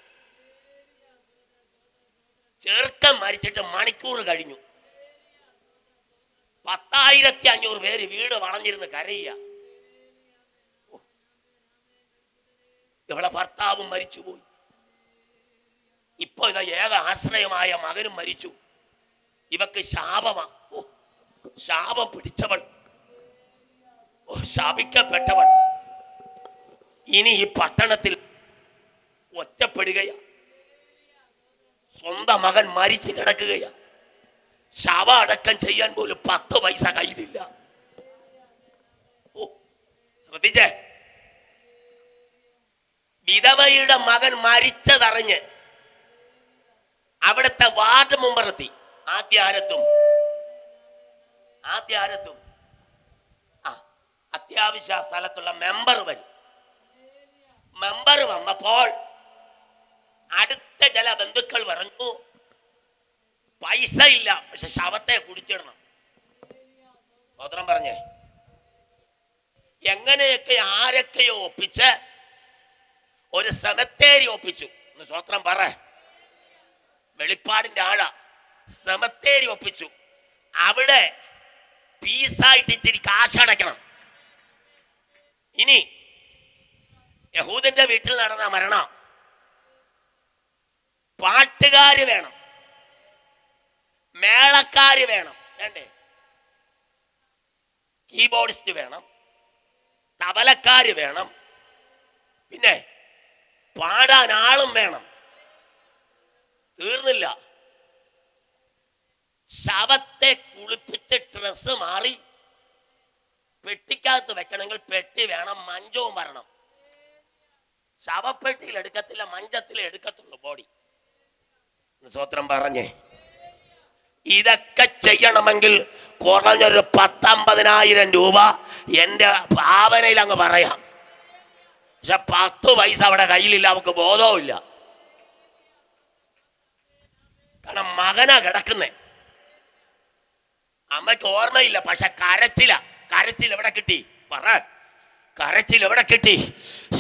ചെറുക്കൻ മരിച്ചിട്ട് മണിക്കൂർ കഴിഞ്ഞു. 10,500 പേര് വീട് വളഞ്ഞിരുന്ന് കരയുക. ഇവളെ ഭർത്താവും മരിച്ചുപോയി. ഇപ്പൊ ഇതാ ഏക ആശ്രയമായ മകനും മരിച്ചു. ഇവക്ക് ശാപമാ. ശാപം പിടിച്ചവൾ, ശാപിക്കപ്പെട്ടവൾ ഇനി ഈ പട്ടണത്തിൽ ഒറ്റപ്പെടുകയാ. സ്വന്തം മകൻ മരിച്ചു കിടക്കുകയാ. ശവ അടക്കം ചെയ്യാൻ പോലും 10 പൈസ കയ്യിലില്ല. ശ്രദ്ധിച്ചേ. വിധവയുടെ മകൻ മരിച്ചതറിഞ്ഞ് അവിടുത്തെ വാർഡ് മെമ്പറെത്തി. ആദ്യാരത്തും അത്യാവശ്യ സ്ഥലത്തുള്ള മെമ്പർ വരും. മെമ്പർ വന്നപ്പോൾ അടുത്ത ചില ബന്ധുക്കൾ പറഞ്ഞു, പൈസ ഇല്ല, പക്ഷെ ശവത്തെ കുടിച്ചിടണം. സ്വതന്ത്രം പറഞ്ഞേ. എങ്ങനെയൊക്കെ ആരൊക്കെയോ ഒപ്പിച്ച് ഒരു സെമിത്തേരി ഒപ്പിച്ചു. സ്വതന്ത്രം പറ. വെളിപ്പാടിന്റെ ആഴ സെമിത്തേരി ഒപ്പിച്ചു. അവിടെ പീസായിട്ട് ഇച്ചിരി കാശടയ്ക്കണം. ഇനി യഹൂദന്റെ വീട്ടിൽ നടന്ന മരണം, പാട്ടുകാര് വേണം, മേളക്കാര് വേണം, വേണ്ടേ? കീബോർഡിസ്റ്റ് വേണം, തബലക്കാര് വേണം, പിന്നെ പാടാൻ ആളും വേണം. തീർന്നില്ല. ശവത്തെ കുളിപ്പിച്ച് ഡ്രസ് മാറി പെട്ടിക്കകത്ത് വെക്കണമെങ്കിൽ പെട്ടി വേണം, മഞ്ചവും വരണം. ശവപ്പെട്ടിയിൽ എടുക്കത്തില്ല, മഞ്ചത്തിലേ എടുക്കത്തുള്ളൂ ബോഡി. സ്വത്രം പറഞ്ഞേ. ഇതൊക്കെ ചെയ്യണമെങ്കിൽ കുറഞ്ഞൊരു 10-50,000 രൂപ എൻ്റെ ഭാവനയിൽ അങ്ങ് പറയാം. പക്ഷെ 10 പൈസ അവിടെ കയ്യിലില്ല, അവർക്ക് ബോധവും ഇല്ല. കാരണം മകനാ കിടക്കുന്നേ, അമ്മയ്ക്ക് ഓർമ്മയില്ല. പക്ഷെ കരച്ചിൽ എവിടെ കിട്ടി? പറ, കരച്ചിൽ എവിടെ കിട്ടി?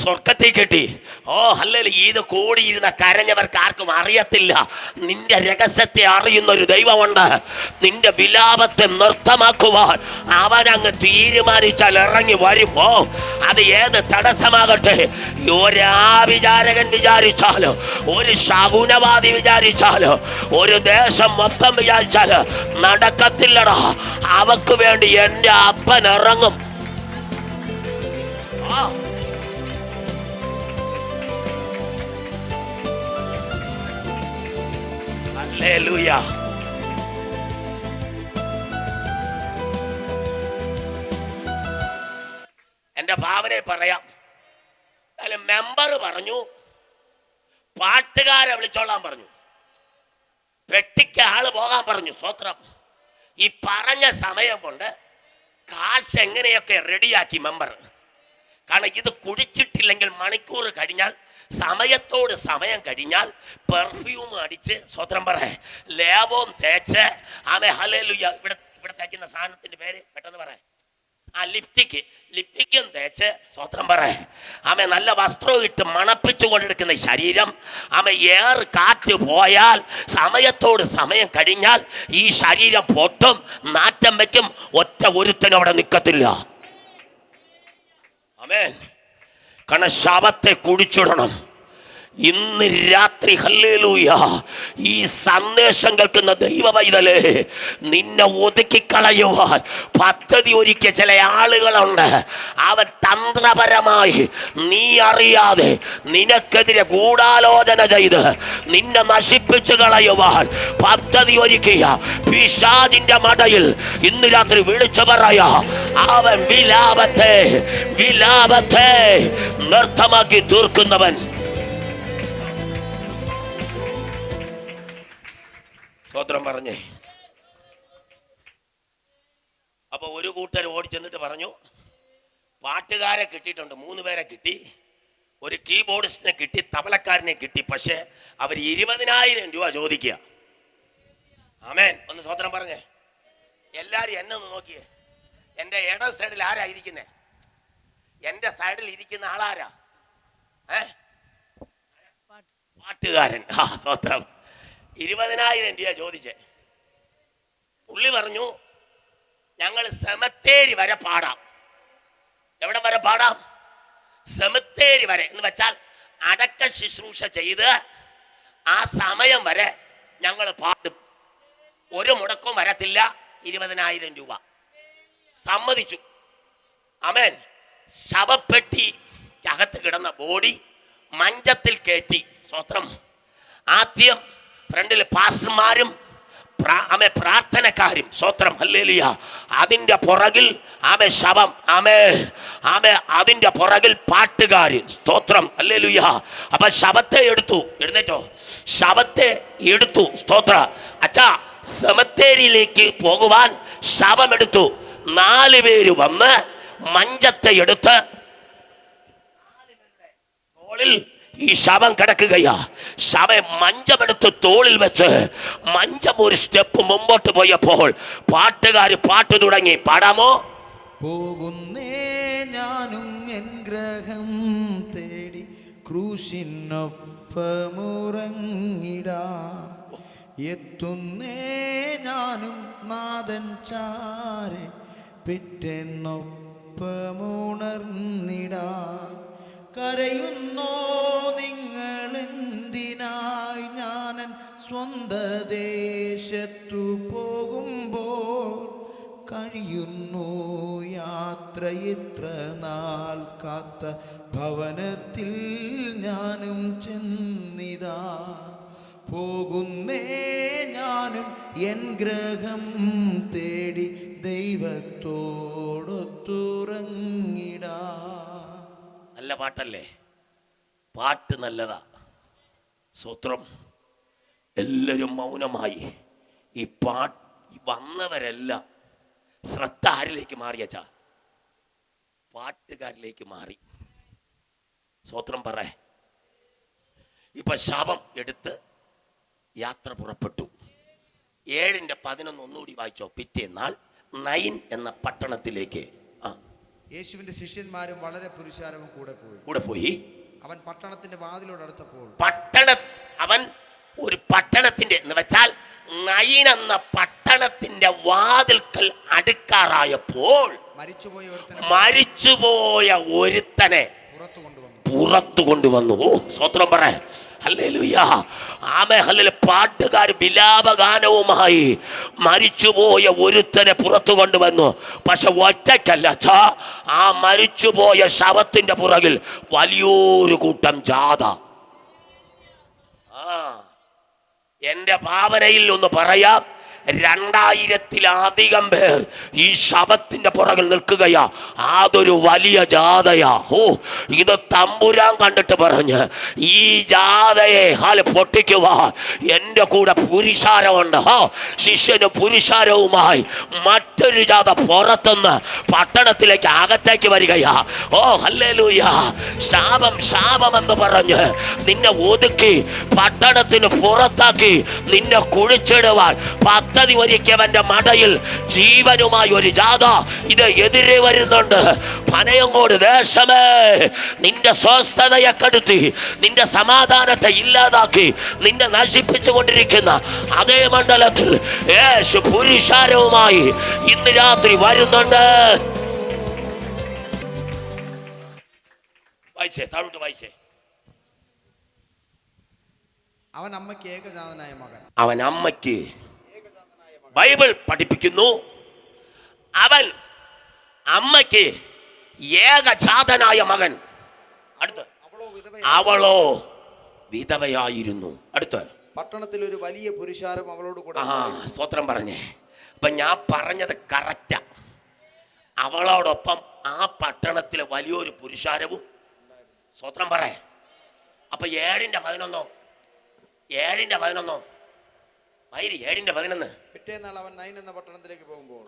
സ്വർഗത്തിൽ കിട്ടി. ഓ ഹല്ലേലൂയ. ഇത് കൂടിയിരുന്ന കരഞ്ഞവർക്ക് ആർക്കും അറിയത്തില്ല. നിന്റെ രഹസ്യത്തെ അറിയുന്ന ഒരു ദൈവമുണ്ട്. നിന്റെ വിലാപത്തെ നൃത്തമാക്കുവാൻ അവനങ്ങ് തീരുമാനിച്ചാൽ ഇറങ്ങി വരുമ്പോ അത് ഏത് തടസ്സമാകട്ടെ, ഒരാവിചാരകൻ വിചാരിച്ചാലോ, ഒരു ശകുനവാദി വിചാരിച്ചാലോ, ഒരു ദേശം മൊത്തം വിചാരിച്ചാലോ നടക്കത്തില്ലടാ. അവക്ക് വേണ്ടി എൻ്റെ അപ്പൻ ഇറങ്ങും. ഹല്ലേലൂയ. എന്റെ ഭാവനയെ പറയാം. മെമ്പർ പറഞ്ഞു, പാട്ടുകാരെ വിളിച്ചോളാൻ പറഞ്ഞു, പെട്ടിക്ക് ആള് പോകാൻ പറഞ്ഞു. സ്വത്രം. ഈ പറഞ്ഞ സമയം കൊണ്ട് കാശ് എങ്ങനെയൊക്കെ റെഡിയാക്കി മെമ്പർ. കാരണം ഇത് കുടിച്ചിട്ടില്ലെങ്കിൽ മണിക്കൂർ കഴിഞ്ഞാൽ, സമയത്തോട് സമയം കഴിഞ്ഞാൽ പെർഫ്യൂം അടിച്ച്, സ്വത്രം പറ, ലേപവും തേച്ച്, ഹല്ലേലൂയ. ഇവിടെ തേക്കുന്ന സാധനത്തിന്റെ പേര് പെട്ടെന്ന് പറ. ലിപ്റ്റിക്കും തേച്ച്, സ്വത്രം പറ, നല്ല വസ്ത്രവും ഇട്ട് മണപ്പിച്ചു കൊണ്ടെടുക്കുന്ന ശരീരം. കാറ്റ് പോയാൽ, സമയത്തോട് സമയം കഴിഞ്ഞാൽ ഈ ശരീരം പൊട്ടും, നാറ്റം വയ്ക്കും. ഒറ്റ ഒരുത്തനും അവിടെ നിൽക്കത്തില്ല. ആമേൻ. കാരണം ശവത്തെ കുടിച്ചിടണം. ഇന്ന് രാത്രി ഹല്ലേലൂയ ഈ സന്ദേശം കേൾക്കുന്ന ദൈവ പൈതലേ, നിന്നെ ഒതുക്കിക്കളയുവാൻ പദ്ധതി ഒരുക്കിയ ചില ആളുകളുണ്ട്. അവൻ തന്ത്രപരമായി നീ അറിയാതെ നിനക്കെതിരെ ഗൂഢാലോചന ചെയ്ത് നിന്നെ നശിപ്പിച്ചു കളയുവാൻ പദ്ധതി ഒരുക്കിയ പിശാചിന്റെ മടയിൽ ഇന്ന് രാത്രി വിളിച്ചു പറയാ, അവൻ വിലാപത്തെ നൃത്തമാക്കി തീർക്കുന്നവൻ. സ്വത്രം പറഞ്ഞേ. അപ്പൊ ഒരു കൂട്ടർ ഓടിച്ചെന്നിട്ട് പറഞ്ഞു, പാട്ടുകാരെ കിട്ടിയിട്ടുണ്ട്, 3 പേരെ കിട്ടി, ഒരു കീബോർഡിസ്റ്റിനെ കിട്ടി, തബലക്കാരനെ കിട്ടി. പക്ഷെ അവർ 20,000 രൂപ ചോദിക്കുക. ആമേൻ. ഒന്ന് സ്വത്രം പറഞ്ഞേ. എല്ലാരും എന്നെ ഒന്ന് നോക്കിയേ. എൻ്റെ ഇട സൈഡിൽ ആരാ ഇരിക്കുന്നേ? എൻ്റെ സൈഡിൽ ഇരിക്കുന്ന ആളാരാ? പാട്ടുകാരൻ. സ്വത്രം. 20,000 രൂപ ചോദിച്ചേ. പുള്ളി പറഞ്ഞു, ഞങ്ങൾ സെമത്തേരി വരെ പാടാം. എവിടെ വരെ പാടാം? സെമത്തേരി വരെ എന്ന് വെച്ചാൽ അടക്ക ശുശ്രൂഷ ചെയ്ത് ആ സമയം വരെ ഞങ്ങൾ പാടും. ഒരു മുടക്കവും വരത്തില്ല. 20,000 രൂപ സമ്മതിച്ചു. ആമേൻ. ശവപ്പെട്ടി അകത്ത് കിടന്ന ബോഡി മഞ്ചത്തിൽ കയറ്റി. സ്വത്രം. ആദ്യം ഫ്രണ്ടിൽ പാസ്റ്റർമാരും പ്രാർത്ഥനക്കാരും. സ്വത്രം. ഹല്ലേലൂയ. അതിന്റെ പുറകിൽ ശവം. അതിന്റെ പുറകിൽ പാട്ടുകാര്. സ്തോത്രം. ഹല്ലേലൂയ. അപ്പൊ ശവത്തെ എടുത്തു. എഴുന്നേറ്റോ. ശവത്തെ എടുത്തു. സ്തോത്ര. അച്ഛാ, സെമത്തേരിയിലേക്ക് പോകുവാൻ ശവമെടുത്തു. 4 പേര് വന്ന് മഞ്ചത്തെ എടുത്ത് തോളിൽ ഈ ശവം കിടക്കുകയാ. ശവം മഞ്ചമെടുത്ത് തോളിൽ വെച്ച് മഞ്ചം ഒരു സ്റ്റെപ്പ് മുമ്പോട്ട് പോയപ്പോൾ പാട്ടുകാർ പാട്ട് തുടങ്ങി. പാടാമോ? പോകുന്നേ ഞാനും എൻ ഗ്രഹം തേടി ക്രൂശിനൊപ്പമുറങ്ങിടാ, എത്തുന്നേ ഞാനും നാഥൻ ചാരെ പിറ്റെന്നൊപ്പമുണർന്നിടാ. കരയുന്നോ നിങ്ങളെന്തിനായി ഞാനൻ സ്വന്ത ദേശത്തു പോകുമ്പോൾ? കഴിയുന്നു യാത്ര ഇത്ര നാൾ കാത്ത ഭവനത്തിൽ ഞാനും ചെന്നിതാ. പോകുന്നേ ഞാനും എൻ ഗ്രഹം തേടി ദൈവത്തോടൊത്തു ഉറങ്ങിടാ. നല്ല പാട്ടല്ലേ? പാട്ട് നല്ലതാ. സ്തോത്രം. എല്ലാവരും മൗനമായി. ഈ വന്നവരെല്ലാം ശ്രദ്ധ ആരിലേക്ക് മാറിയച്ചാ? പാട്ടുകാരിലേക്ക് മാറി. സ്തോത്രം പറ. ഇപ്പൊ ശാപം എടുത്ത് യാത്ര പുറപ്പെട്ടു. 7:11 ഒന്നുകൂടി വായിച്ചോ. പിറ്റേന്നാൾ നൈൻ എന്ന പട്ടണത്തിലേക്ക് യേശുവിന്റെ ശിഷ്യന്മാരും വളരെ പുരുഷാരവും കൂടെ പോയി. അവൻ പട്ടണത്തിന്റെ വാതിലോട് അടുത്തപ്പോൾ അവൻ ഒരു പട്ടണത്തിന്റെ എന്ന് വെച്ചാൽ നൈൻ എന്ന പട്ടണത്തിന്റെ വാതിൽക്കൽ അടുക്കാറായപ്പോൾ മരിച്ചുപോയ ഒരുത്തനെ പുറത്തു കൊണ്ടുവന്നു. ഓ സ്തോത്രം പറ. ഹല്ലേലൂയ. ആമേൻ. ഹല്ലേലൂയ. പാട്ടുകാർ വിലാപഗാനവുമായി മരിച്ചുപോയ ഒരുത്തനെ പുറത്തു കൊണ്ടുവന്നു. പക്ഷെ ഒറ്റയ്ക്കല്ല, ആ മരിച്ചുപോയ ശവത്തിന്റെ പുറകിൽ വലിയൊരു കൂട്ടം ജാഥ. എന്റെ ഭാവനയിൽ ഒന്ന് പറയാം, 2000-ത്തിലധികം പേർ ഈ ശവത്തിന്റെ പുറകിൽ നിൽക്കുകയാ. അതൊരു വലിയ ജാഥയാ. ഓ, ഇത് തമ്പുരാൻ കണ്ടിട്ട് പറഞ്ഞ് ഈ ജാഥയെ പൊട്ടിക്കുവാൻ എൻ്റെ കൂടെ പുരുഷാരമുണ്ട്. ശിഷ്യന് പുരുഷാരവുമായി മറ്റൊരു ജാഥ പുറത്തുനിന്ന് പട്ടണത്തിലേക്ക് അകത്തേക്ക് വരികയാ. ഓ ഹല്ലേലൂയ. ശാപം എന്ന് പറഞ്ഞ് നിന്നെ ഒതുക്കി പട്ടണത്തിന് പുറത്താക്കി നിന്നെ കുഴിച്ചിടുവാൻ പദ്ധതി ഒരുക്കിയവന്റെ മടയിൽ ജീവനുമായി ഒരു ജാഥ ഇത് എതിരെ വരുന്നുണ്ട്. പനയങ്കോട് ദേശമേ, നിന്റെ സ്വസ്ഥതയെ കെടുത്തി നിന്റെ സമാധാനത്തെ ഇല്ലാതാക്കി നിന്നെ നശിപ്പിച്ചു കൊണ്ടിരിക്കുന്ന അതേ മണ്ഡലത്തിൽ യേശു പുരുഷാരവുമായി ഇന്ന് രാത്രി വരുന്നുണ്ട്. വായിച്ചേ, താഴോട്ട് വായിച്ചേ. അവൻ അമ്മയ്ക്ക് ഏകജാതനായ മകൻ. അവൻ അമ്മയ്ക്ക് ബൈബിൾ പഠിപ്പിക്കുന്നു, അവൻ അമ്മയ്ക്ക് ഏകജാതനായ മകൻ. അടുത്ത് അവളോ വിധവയായിരുന്നു. അടുത്ത് പട്ടണത്തിൽ ഒരു വലിയ പുരുഷാരം അവളോട് കൂടെ. സ്തോത്രം പറഞ്ഞേ. അപ്പൊ ഞാൻ പറഞ്ഞത് കറക്റ്റാ. അവളോടൊപ്പം ആ പട്ടണത്തിലെ വലിയൊരു പുരുഷാരവും. സ്തോത്രം പറ. അപ്പൊ 7:11 7:11 പിറ്റേന്നാൾ അവൻ നൈൻ എന്ന പട്ടണത്തിലേക്ക് പോകുമ്പോൾ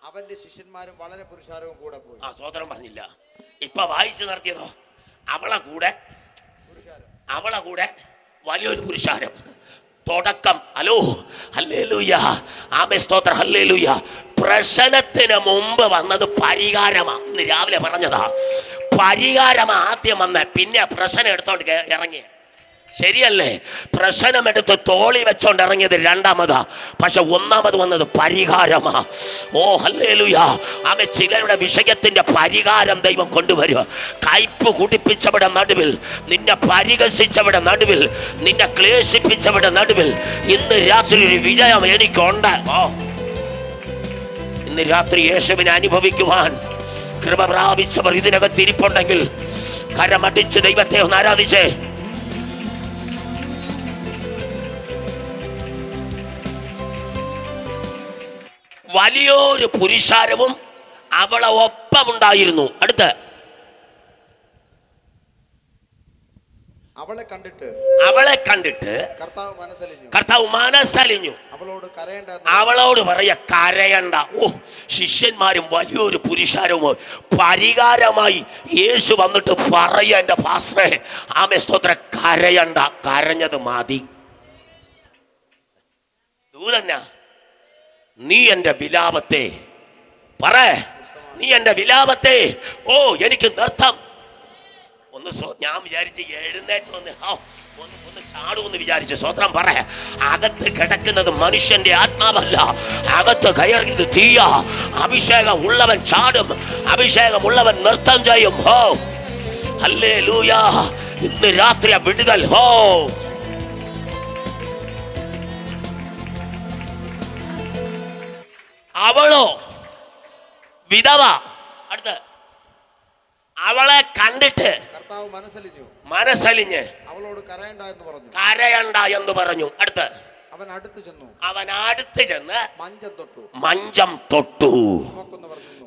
അവന്റെ ശിഷ്യന്മാരും വളരെ പുരുഷാരവും കൂടെ പോയി. സ്തോത്രം പറഞ്ഞില്ല. ഇപ്പൊ വായിച്ചു നടത്തിയതോ അവളെ കൂടെ വലിയൊരു പുരുഷാരം. തുടക്കം. ഹലോ ഹല്ലേലൂയ. ആമേൻ. സ്തോത്രം. ഹല്ലേലൂയ. പ്രശ്നത്തിന് മുമ്പ് വന്നത് പരിഹാരമാ. ഇന്ന് രാവിലെ പറഞ്ഞതാ. പരിഹാരമാ ആദ്യം വന്ന, പിന്നെ പ്രശ്നം എടുത്തോണ്ട് ഇറങ്ങി. ശരിയല്ലേ? പ്രശ്നമെടുത്ത് തോളി വെച്ചോണ്ട് ഇറങ്ങിയത് രണ്ടാമതാ. പക്ഷെ ഒന്നാമത് വന്നത് പരിഹാരമാ. ഓ ഹല്ലേലൂയ. ആമേൻ. ചിലരുടെ വിഷയത്തിന്റെ പരിഹാരം ദൈവം കൊണ്ടുവരും. കയ്പ് കുടിപ്പിച്ചവിടെ നടുവിൽ, നിന്നെ പരിഹസിച്ചവിടെ നടുവിൽ, നിന്നെ ക്ലേശിപ്പിച്ചവിടെ നടുവിൽ ഇന്ന് രാത്രി ഒരു വിജയം എനിക്കുണ്ട്. ഇന്ന് രാത്രി യേശുവിനെ അനുഭവിക്കുവാൻ കൃപ പ്രാപിച്ചവർ ഇതിനകത്ത് ഇരിപ്പുണ്ടെങ്കിൽ കരമടിച്ച് ദൈവത്തെ ഒന്ന് ആരാധിച്ചേ. വലിയൊരു പുരുഷാരവും അവളെ ഒപ്പമുണ്ടായിരുന്നു. അടുത്ത് അവളെ കണ്ടിട്ട് കർത്താവ് മനസ്സലിഞ്ഞു. അവളോട് പറയ കരയണ്ട. ഓ, ശിഷ്യന്മാരും വലിയൊരു പുരുഷാരവും പരിഹാരമായി യേശു വന്നിട്ട് പറയ, എന്റെ പാസ്റ്ററേ, ആമേൻ സ്തോത്രം, കരയണ്ട. കരഞ്ഞത് മതി. ദൂതന്നാ, നീ എൻ്റെ വിലാപത്തെ നീ എൻ്റെ വിലാപത്തെ എനിക്ക് നിർത്താം. ഞാൻ വിചാരിച്ച് എഴുന്നേറ്റ് ഒന്ന് ചാടുമെന്ന് വിചാരിച്ചു. സ്വത്രം പറ. അകത്ത് കിടക്കുന്നത് മനുഷ്യന്റെ ആത്മാവല്ല, അകത്ത് കയറിയത് തീയ. അഭിഷേകം ഉള്ളവൻ ചാടും, അഭിഷേകമുള്ളവൻ നൃത്തം ചെയ്യും. ഹോ ഹല്ലേലൂയ. ഇന്ന് രാത്രി വിടുതൽ. ഹോ അവളോ വിധവ. അടുത്ത് അവളെ കണ്ടിട്ട് കർത്താവ് മനസ്സലിഞ്ഞ് അവളോട് കരയണ്ട എന്ന് പറഞ്ഞു. അടുത്ത് അവൻ അടുത്ത് ചെന്ന് മഞ്ചം തൊട്ടു.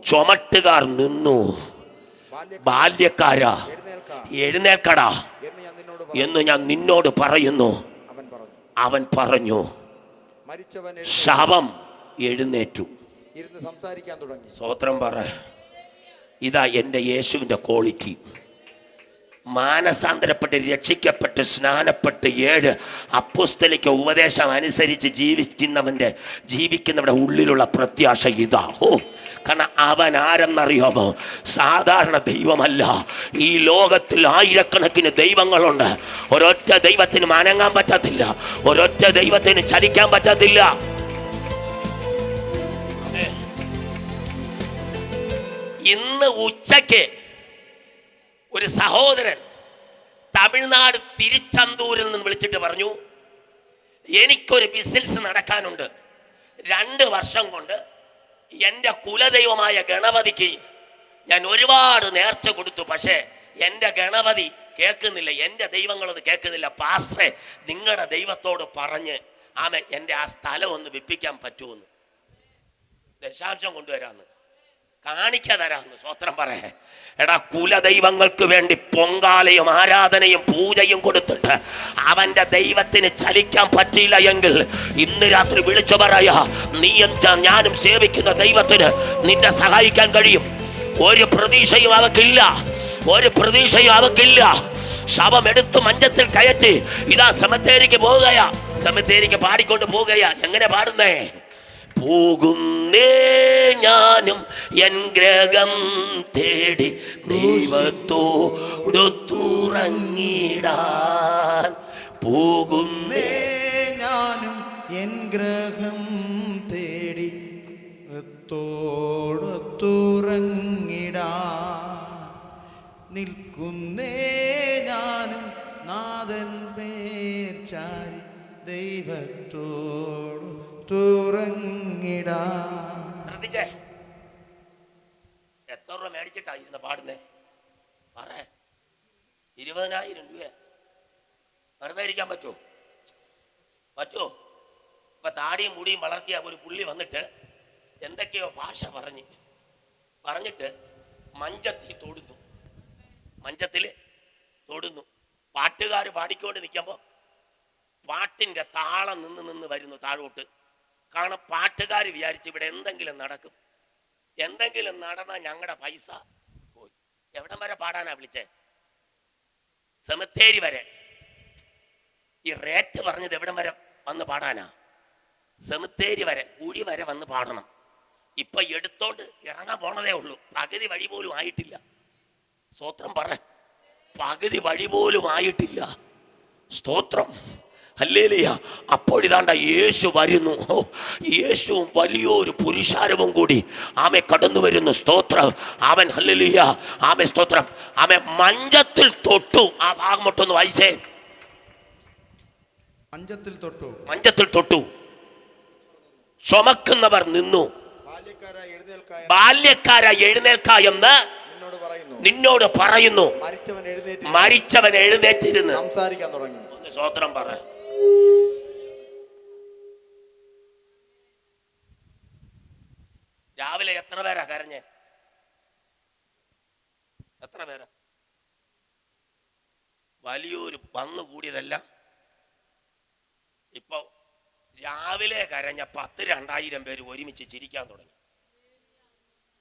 ചുമട്ടുകാർ നിന്നു. ബാല്യക്കാരാ എഴുന്നേൽക്കടാ എന്ന് ഞാൻ നിന്നോട് പറയുന്നു. അവൻ പറഞ്ഞു. ശവം എഴുന്നേറ്റു. സംസാരിക്കാൻ തുടങ്ങി. സ്തോത്രം പറ. ഇതാ എൻ്റെ യേശുവിൻ്റെ ക്വാളിറ്റി. മാനസാന്തരപ്പെട്ട് രക്ഷിക്കപ്പെട്ട് സ്നാനപ്പെട്ട് 7 അപ്പോസ്തലിക ഉപദേശം അനുസരിച്ച് ജീവിക്കുന്നവരുടെ ഉള്ളിലുള്ള പ്രത്യാശ ഇതാ. കാരണം അവൻ ആരെന്നറിയാമോ? സാധാരണ ദൈവമല്ല. ഈ ലോകത്തിൽ ആയിരക്കണക്കിന് ദൈവങ്ങളുണ്ട്. ഒരൊറ്റ ദൈവത്തിന് അനങ്ങാൻ പറ്റത്തില്ല. ഒരൊറ്റ ദൈവത്തിന് ചലിക്കാൻ പറ്റത്തില്ല. ഇന്ന് ഉച്ചയ്ക്ക് ഒരു സഹോദരൻ തമിഴ്നാട് തിരുച്ചന്തൂരിൽ നിന്ന് വിളിച്ചിട്ട് പറഞ്ഞു, എനിക്കൊരു ബിസിനസ് നടക്കാനുണ്ട്. 2 വർഷം കൊണ്ട് എൻ്റെ കുലദൈവമായ ഗണപതിക്ക് ഞാൻ ഒരുപാട് നേർച്ച കൊടുത്തു. പക്ഷേ എൻ്റെ ഗണപതി കേൾക്കുന്നില്ല, എൻ്റെ ദൈവങ്ങളത് കേൾക്കുന്നില്ല. പാസ്റ്ററെ, നിങ്ങളുടെ ദൈവത്തോട് പറഞ്ഞ് എൻ്റെ ആ സ്ഥലം ഒന്ന് വിപ്പിക്കാൻ പറ്റുമെന്ന്. ദശാംശം കൊണ്ടുവരാന്ന്, കാണിക്കാതരാന്ന്. സ്വത്രം പറയേ. എടാ, കുലദൈവങ്ങൾക്ക് വേണ്ടി പൊങ്കാലയും ആരാധനയും പൂജയും കൊടുത്തിട്ട് അവന്റെ ദൈവത്തിന് ചലിക്കാൻ പറ്റിയില്ല എങ്കിൽ ഇന്ന് രാത്രി വിളിച്ചു പറയാ, നീയും ഞാനും സേവിക്കുന്ന ദൈവത്തിന് നിന്നെ സഹായിക്കാൻ കഴിയും. ഒരു പ്രതീക്ഷയും അവക്കില്ല, ഒരു പ്രതീക്ഷയും അവക്കില്ല. ശവം എടുത്ത് മഞ്ചത്തിൽ കയറ്റി ഇതാ സെമിത്തേരിക്ക് പോവുകയാ. സെമിത്തേരിക്ക് പാടിക്കൊണ്ട് പോവുകയാ. എങ്ങനെ പാടുന്നേ? പോകുന്നേ ഞാനും എൻ ഗ്രഹം തേടി ദൈവത്തോടൊത്തുറങ്ങിടാൻ. പോകുന്നേ ഞാനും എൻ ഗ്രഹം തേടി ദൈവത്തോടൊത്തുറങ്ങിടാൻ. നിൽക്കുന്നേ ഞാനും നാഥൻ പേർ ചാരി ദൈവത്തോട് തുറങ്ങിടാ. ശ്രദ്ധിച്ചേ, എത്ര രൂപ മേടിച്ചിട്ടായിരുന്നു പാടുന്നേ? പറ. 20,000 രൂപ. വെറുതെ ഇരിക്കാൻ പറ്റുമോ? പറ്റുമോ? ഇപ്പൊ താടിയും മുടിയും വളർത്തിയ ഒരു പുള്ളി വന്നിട്ട് എന്തൊക്കെയോ ഭാഷ പറഞ്ഞിട്ട് മഞ്ചത്തിൽ തൊടുന്നു. പാട്ടുകാർ പാടിക്കൊണ്ട് നിൽക്കുമ്പോൾ പാട്ടിന്റെ താളം നിന്ന് വരുന്നു താഴോട്ട്. കാരണം പാട്ടുകാർ വിചാരിച്ച് ഇവിടെ എന്തെങ്കിലും നടക്കും. എന്തെങ്കിലും നടന്നാൽ ഞങ്ങളുടെ പൈസ പോയി. എവിടം വരെ പാടാനാ വിളിച്ചേ? സെമിത്തേരി വരെ. ഈ റേറ്റ് പറഞ്ഞത് എവിടം വരെ വന്ന് പാടാനാ? സെമിത്തേരി വരെ, കുഴി വരെ വന്ന് പാടണം. ഇപ്പൊ എടുത്തോണ്ട് ഇറങ്ങാൻ പോണതേ ഉള്ളൂ. പകുതി വഴി പോലും ആയിട്ടില്ല. സ്തോത്രം പറ. പകുതി വഴി പോലും ആയിട്ടില്ല. സ്തോത്രം, ഹല്ലേലൂയ. അപ്പോഴിതാണ്ട യേശു വരുന്നു. യേശുവും വലിയൊരു പുരുഷാരവും കൂടി കടന്നു വരുന്നു. സ്തോത്രം. അവൻ ഹല്ലേലൂയ. സ്തോത്രം. മഞ്ചത്തിൽ തൊട്ടു. ആ ഭാഗം മൊട്ടൊന്ന് വായിച്ചേ. മഞ്ചത്തിൽ തൊട്ടു. ചുമക്കുന്നവർ നിന്നു. ബാല്യക്കാരായി എഴുന്നേൽക്ക എന്ന് നിന്നോട് പറയുന്നു. മരിച്ചവൻ എഴുന്നേറ്റിരുന്ന് സംസാരിക്കാൻ തുടങ്ങി. സ്തോത്രം പറ. രാവിലെ എത്ര പേരാ കരഞ്ഞേ? എത്ര പേരാ? വലിയൊരു വന്നു കൂടിയതല്ല. ഇപ്പൊ രാവിലെ കരഞ്ഞ 10,000-2,000 പേര് ഒരുമിച്ച് ചിരിക്കാൻ തുടങ്ങി.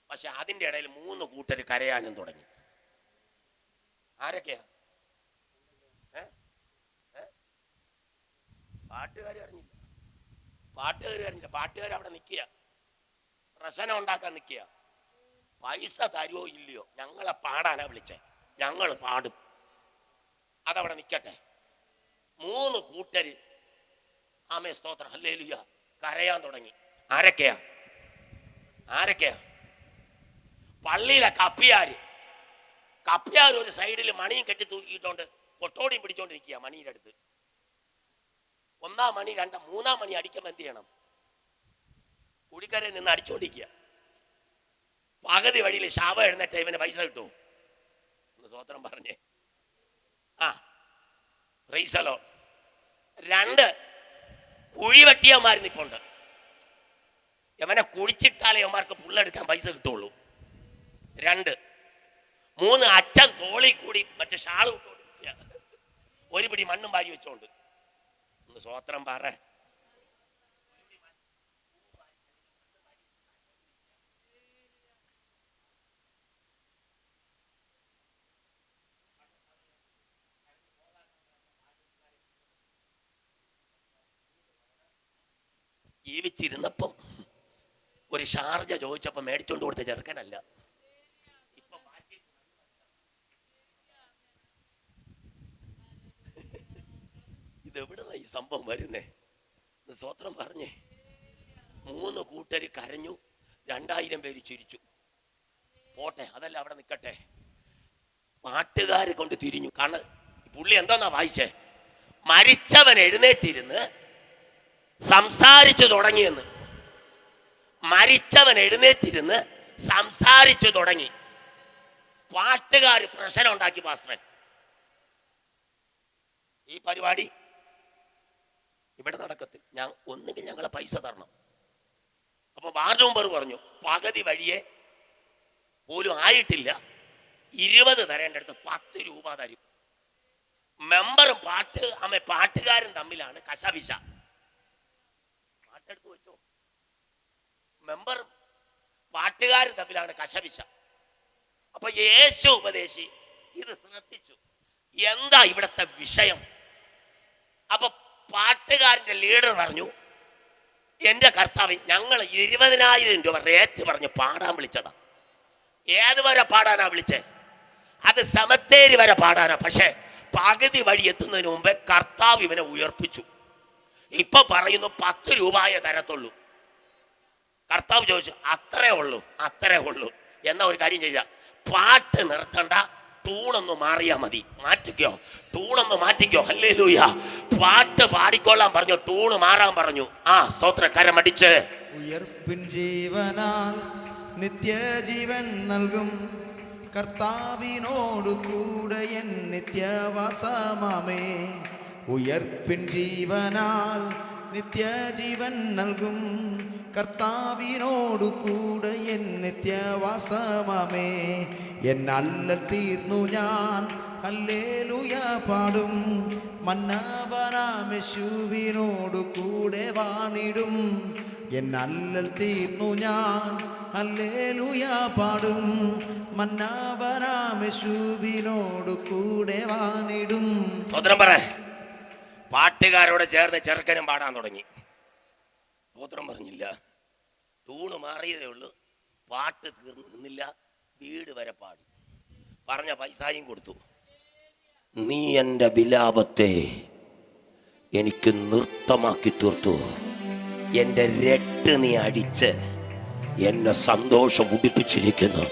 പക്ഷെ അതിൻ്റെ ഇടയിൽ 3 കൂട്ടർ കരയാനും തുടങ്ങി. ആരൊക്കെയാ? പാട്ടുകാർ അറിഞ്ഞില്ല. പാട്ടുകാർ അവിടെ നിൽക്കുക, പ്രശ്നം ഉണ്ടാക്കാൻ നിൽക്കുക. പൈസ തരുമോ ഇല്ലയോ? ഞങ്ങളെ പാടാനാ വിളിച്ചേ, ഞങ്ങൾ പാടും, അതവിടെ നിൽക്കട്ടെ. 3 കൂട്ടര് സ്തോത്രം ഹല്ലേലൂയ കരയാൻ തുടങ്ങി. ആരൊക്കെയാ? പള്ളിയിലെ കപ്പിയാർ ഒരു സൈഡിൽ മണിയും കെട്ടി തൂക്കിയിട്ടുണ്ട്, കൊട്ടോടിയും പിടിച്ചോണ്ട് നിൽക്കുക. മണിയുടെ അടുത്ത് 1-ാം മണി 2-ാം 3-ാം മണി അടിക്കുമ്പോൾ എന്ത് ചെയ്യണം? കുടിക്കരയിൽ നിന്ന് അടിച്ചോണ്ടിരിക്കുക. പകുതി വഴിയിൽ ശാപം എഴുന്നേറ്റ ഇവന് പൈസ കിട്ടുമോ? ഒന്ന് സ്തോത്രം പറഞ്ഞേ. പ്രൈസലോ. 2 കുഴി വെട്ടിയവന്മാർ നിപ്പുണ്ട്. യവനെ കുഴിച്ചിട്ടാലേ യവന്മാർക്ക് പുള്ളെടുക്കാൻ പൈസ കിട്ടുള്ളൂ. 2 3 അച്ഛൻ തോളി കൂടി മറ്റേ ഷാൾ ഇട്ടുകൊണ്ടിരിക്കുക, ഒരു പിടി മണ്ണും വാരി വെച്ചോണ്ട്. ഒന്ന് സ്വോത്രം പറ. ജീവിച്ചിരുന്നപ്പം ഒരു ഷാർജ ചോദിച്ചപ്പോ മേടിച്ചോണ്ട് കൊടുത്ത ചെറുക്കനല്ല. ഇപ്പൊ മാറ്റി. ഇതെവിടുന്ന ഈ സംഭവം വരുന്നേ? സ്വോത്രം പറഞ്ഞേ. 3 കൂട്ടര് കരഞ്ഞു, 2000 പേര് ചിരിച്ചു. പോട്ടെ, അതല്ല അവിടെ നിൽക്കട്ടെ. പാട്ടുകാരെ കൊണ്ട് തിരിഞ്ഞു. കാരണം പുള്ളി എന്താന്നാ വായിച്ചേ? മരിച്ചവൻ എഴുന്നേറ്റിരുന്ന് സംസാരിച്ചു തുടങ്ങിയെന്ന്. മരിച്ചവൻ എഴുന്നേറ്റിരുന്ന് സംസാരിച്ചു തുടങ്ങി. പാട്ടുകാർ പ്രശ്നം ഉണ്ടാക്കി. പാസ്റ്ററെ, ഈ പരിപാടി ഇവിടെ നടക്കത്തില്ല, ഒന്നുകിൽ ഞങ്ങളെ പൈസ തരണം. അപ്പൊ വാർഡ് മെമ്പർ പറഞ്ഞു, പകുതി വഴിയെ പോലും ആയിട്ടില്ല, 20 തരേണ്ടടുത്ത് 10 രൂപ തരും. മെമ്പറും പാട്ടുകാരും തമ്മിലാണ് കശപിശ. പാട്ടെടുത്ത് വെച്ചോ. മെമ്പറും പാട്ടുകാരും തമ്മിലാണ് കശപിശ. അപ്പൊ യേശു ഉപദേശി ഇത് ശ്രദ്ധിച്ചു, എന്താ ഇവിടത്തെ വിഷയം? അപ്പൊ പാട്ടുകാരന്റെ ലീഡർ പറഞ്ഞു, എന്റെ കർത്താവ്, ഞങ്ങൾ 20,000 രൂപ റേറ്റ് പറഞ്ഞ് പാടാൻ വിളിച്ചതാ. ഏതുവരെ പാടാനാ വിളിച്ചേ? അത് സമത്തേരി വരെ പാടാനാ. പക്ഷെ പകുതി വഴി എത്തുന്നതിന് മുമ്പേ കർത്താവ് ഇവനെ ഉയർപ്പിച്ചു. ഇപ്പൊ പറയുന്നു 10 രൂപയെ തരത്തുള്ളൂ. കർത്താവ് ചോദിച്ചു, അത്രേ ഉള്ളൂ. എന്നാ ഒരു കാര്യം ചെയ്ത, പാട്ട് നിർത്തണ്ട, ടൂണൊന്ന് മാറിയാ മതി. മാറ്റിക്കോ, ടൂണൊന്ന് മാറ്റിക്കോ. ഹല്ലേലൂയ. പാട്ട് പാടിക്കൊള്ളാൻ പറഞ്ഞു, ടൂണ് മാറാൻ പറഞ്ഞു. സ്തോത്ര, കരമടിച്ച്. ഉയർപ്പിൻ ജീവനാൽ നിത്യജീവൻ നൽകും കർത്താവിനോടു കൂടെ എൻ നിത്യവാസമാമേ. ഉയർപ്പിൻ ജീവനാൽ നിത്യജീവൻ നൽകും കർത്താവിനോടു കൂടെ എൻ നിത്യവാസമാമേ. എന്നല്ലൽ തീർന്നു ഞാൻ ഹല്ലേലൂയ പാടും, മന്നവനാമേശുവിനോടു കൂടെ വാണിടും. എന്നല്ലൽ തീർന്നു ഞാൻ ഹല്ലേലൂയ പാടും, മന്നവനാമേശുവിനോടു കൂടെ വാണിടും. സ്വതന്ത്രം പറ. പാട്ടുകാരോട് ചേർന്ന് ചെറുക്കനും പാടാൻ തുടങ്ങി. സ്വതന്ത്രം പറഞ്ഞില്ല, തൂണ് മാറിയതേ ഉള്ളൂ. പാട്ട് തീർന്നു നിന്നില്ല, വീട് വരെ പാടി. പറഞ്ഞ പൈസയും കൊടുത്തു. നീ എൻ്റെ വിലാപത്തെ എനിക്ക് നൃത്തമാക്കി തീർത്തു. എൻ്റെ രട്ട് നീ അടിച്ച് എന്നെ സന്തോഷം ഉടിപ്പിച്ചിരിക്കുന്നു.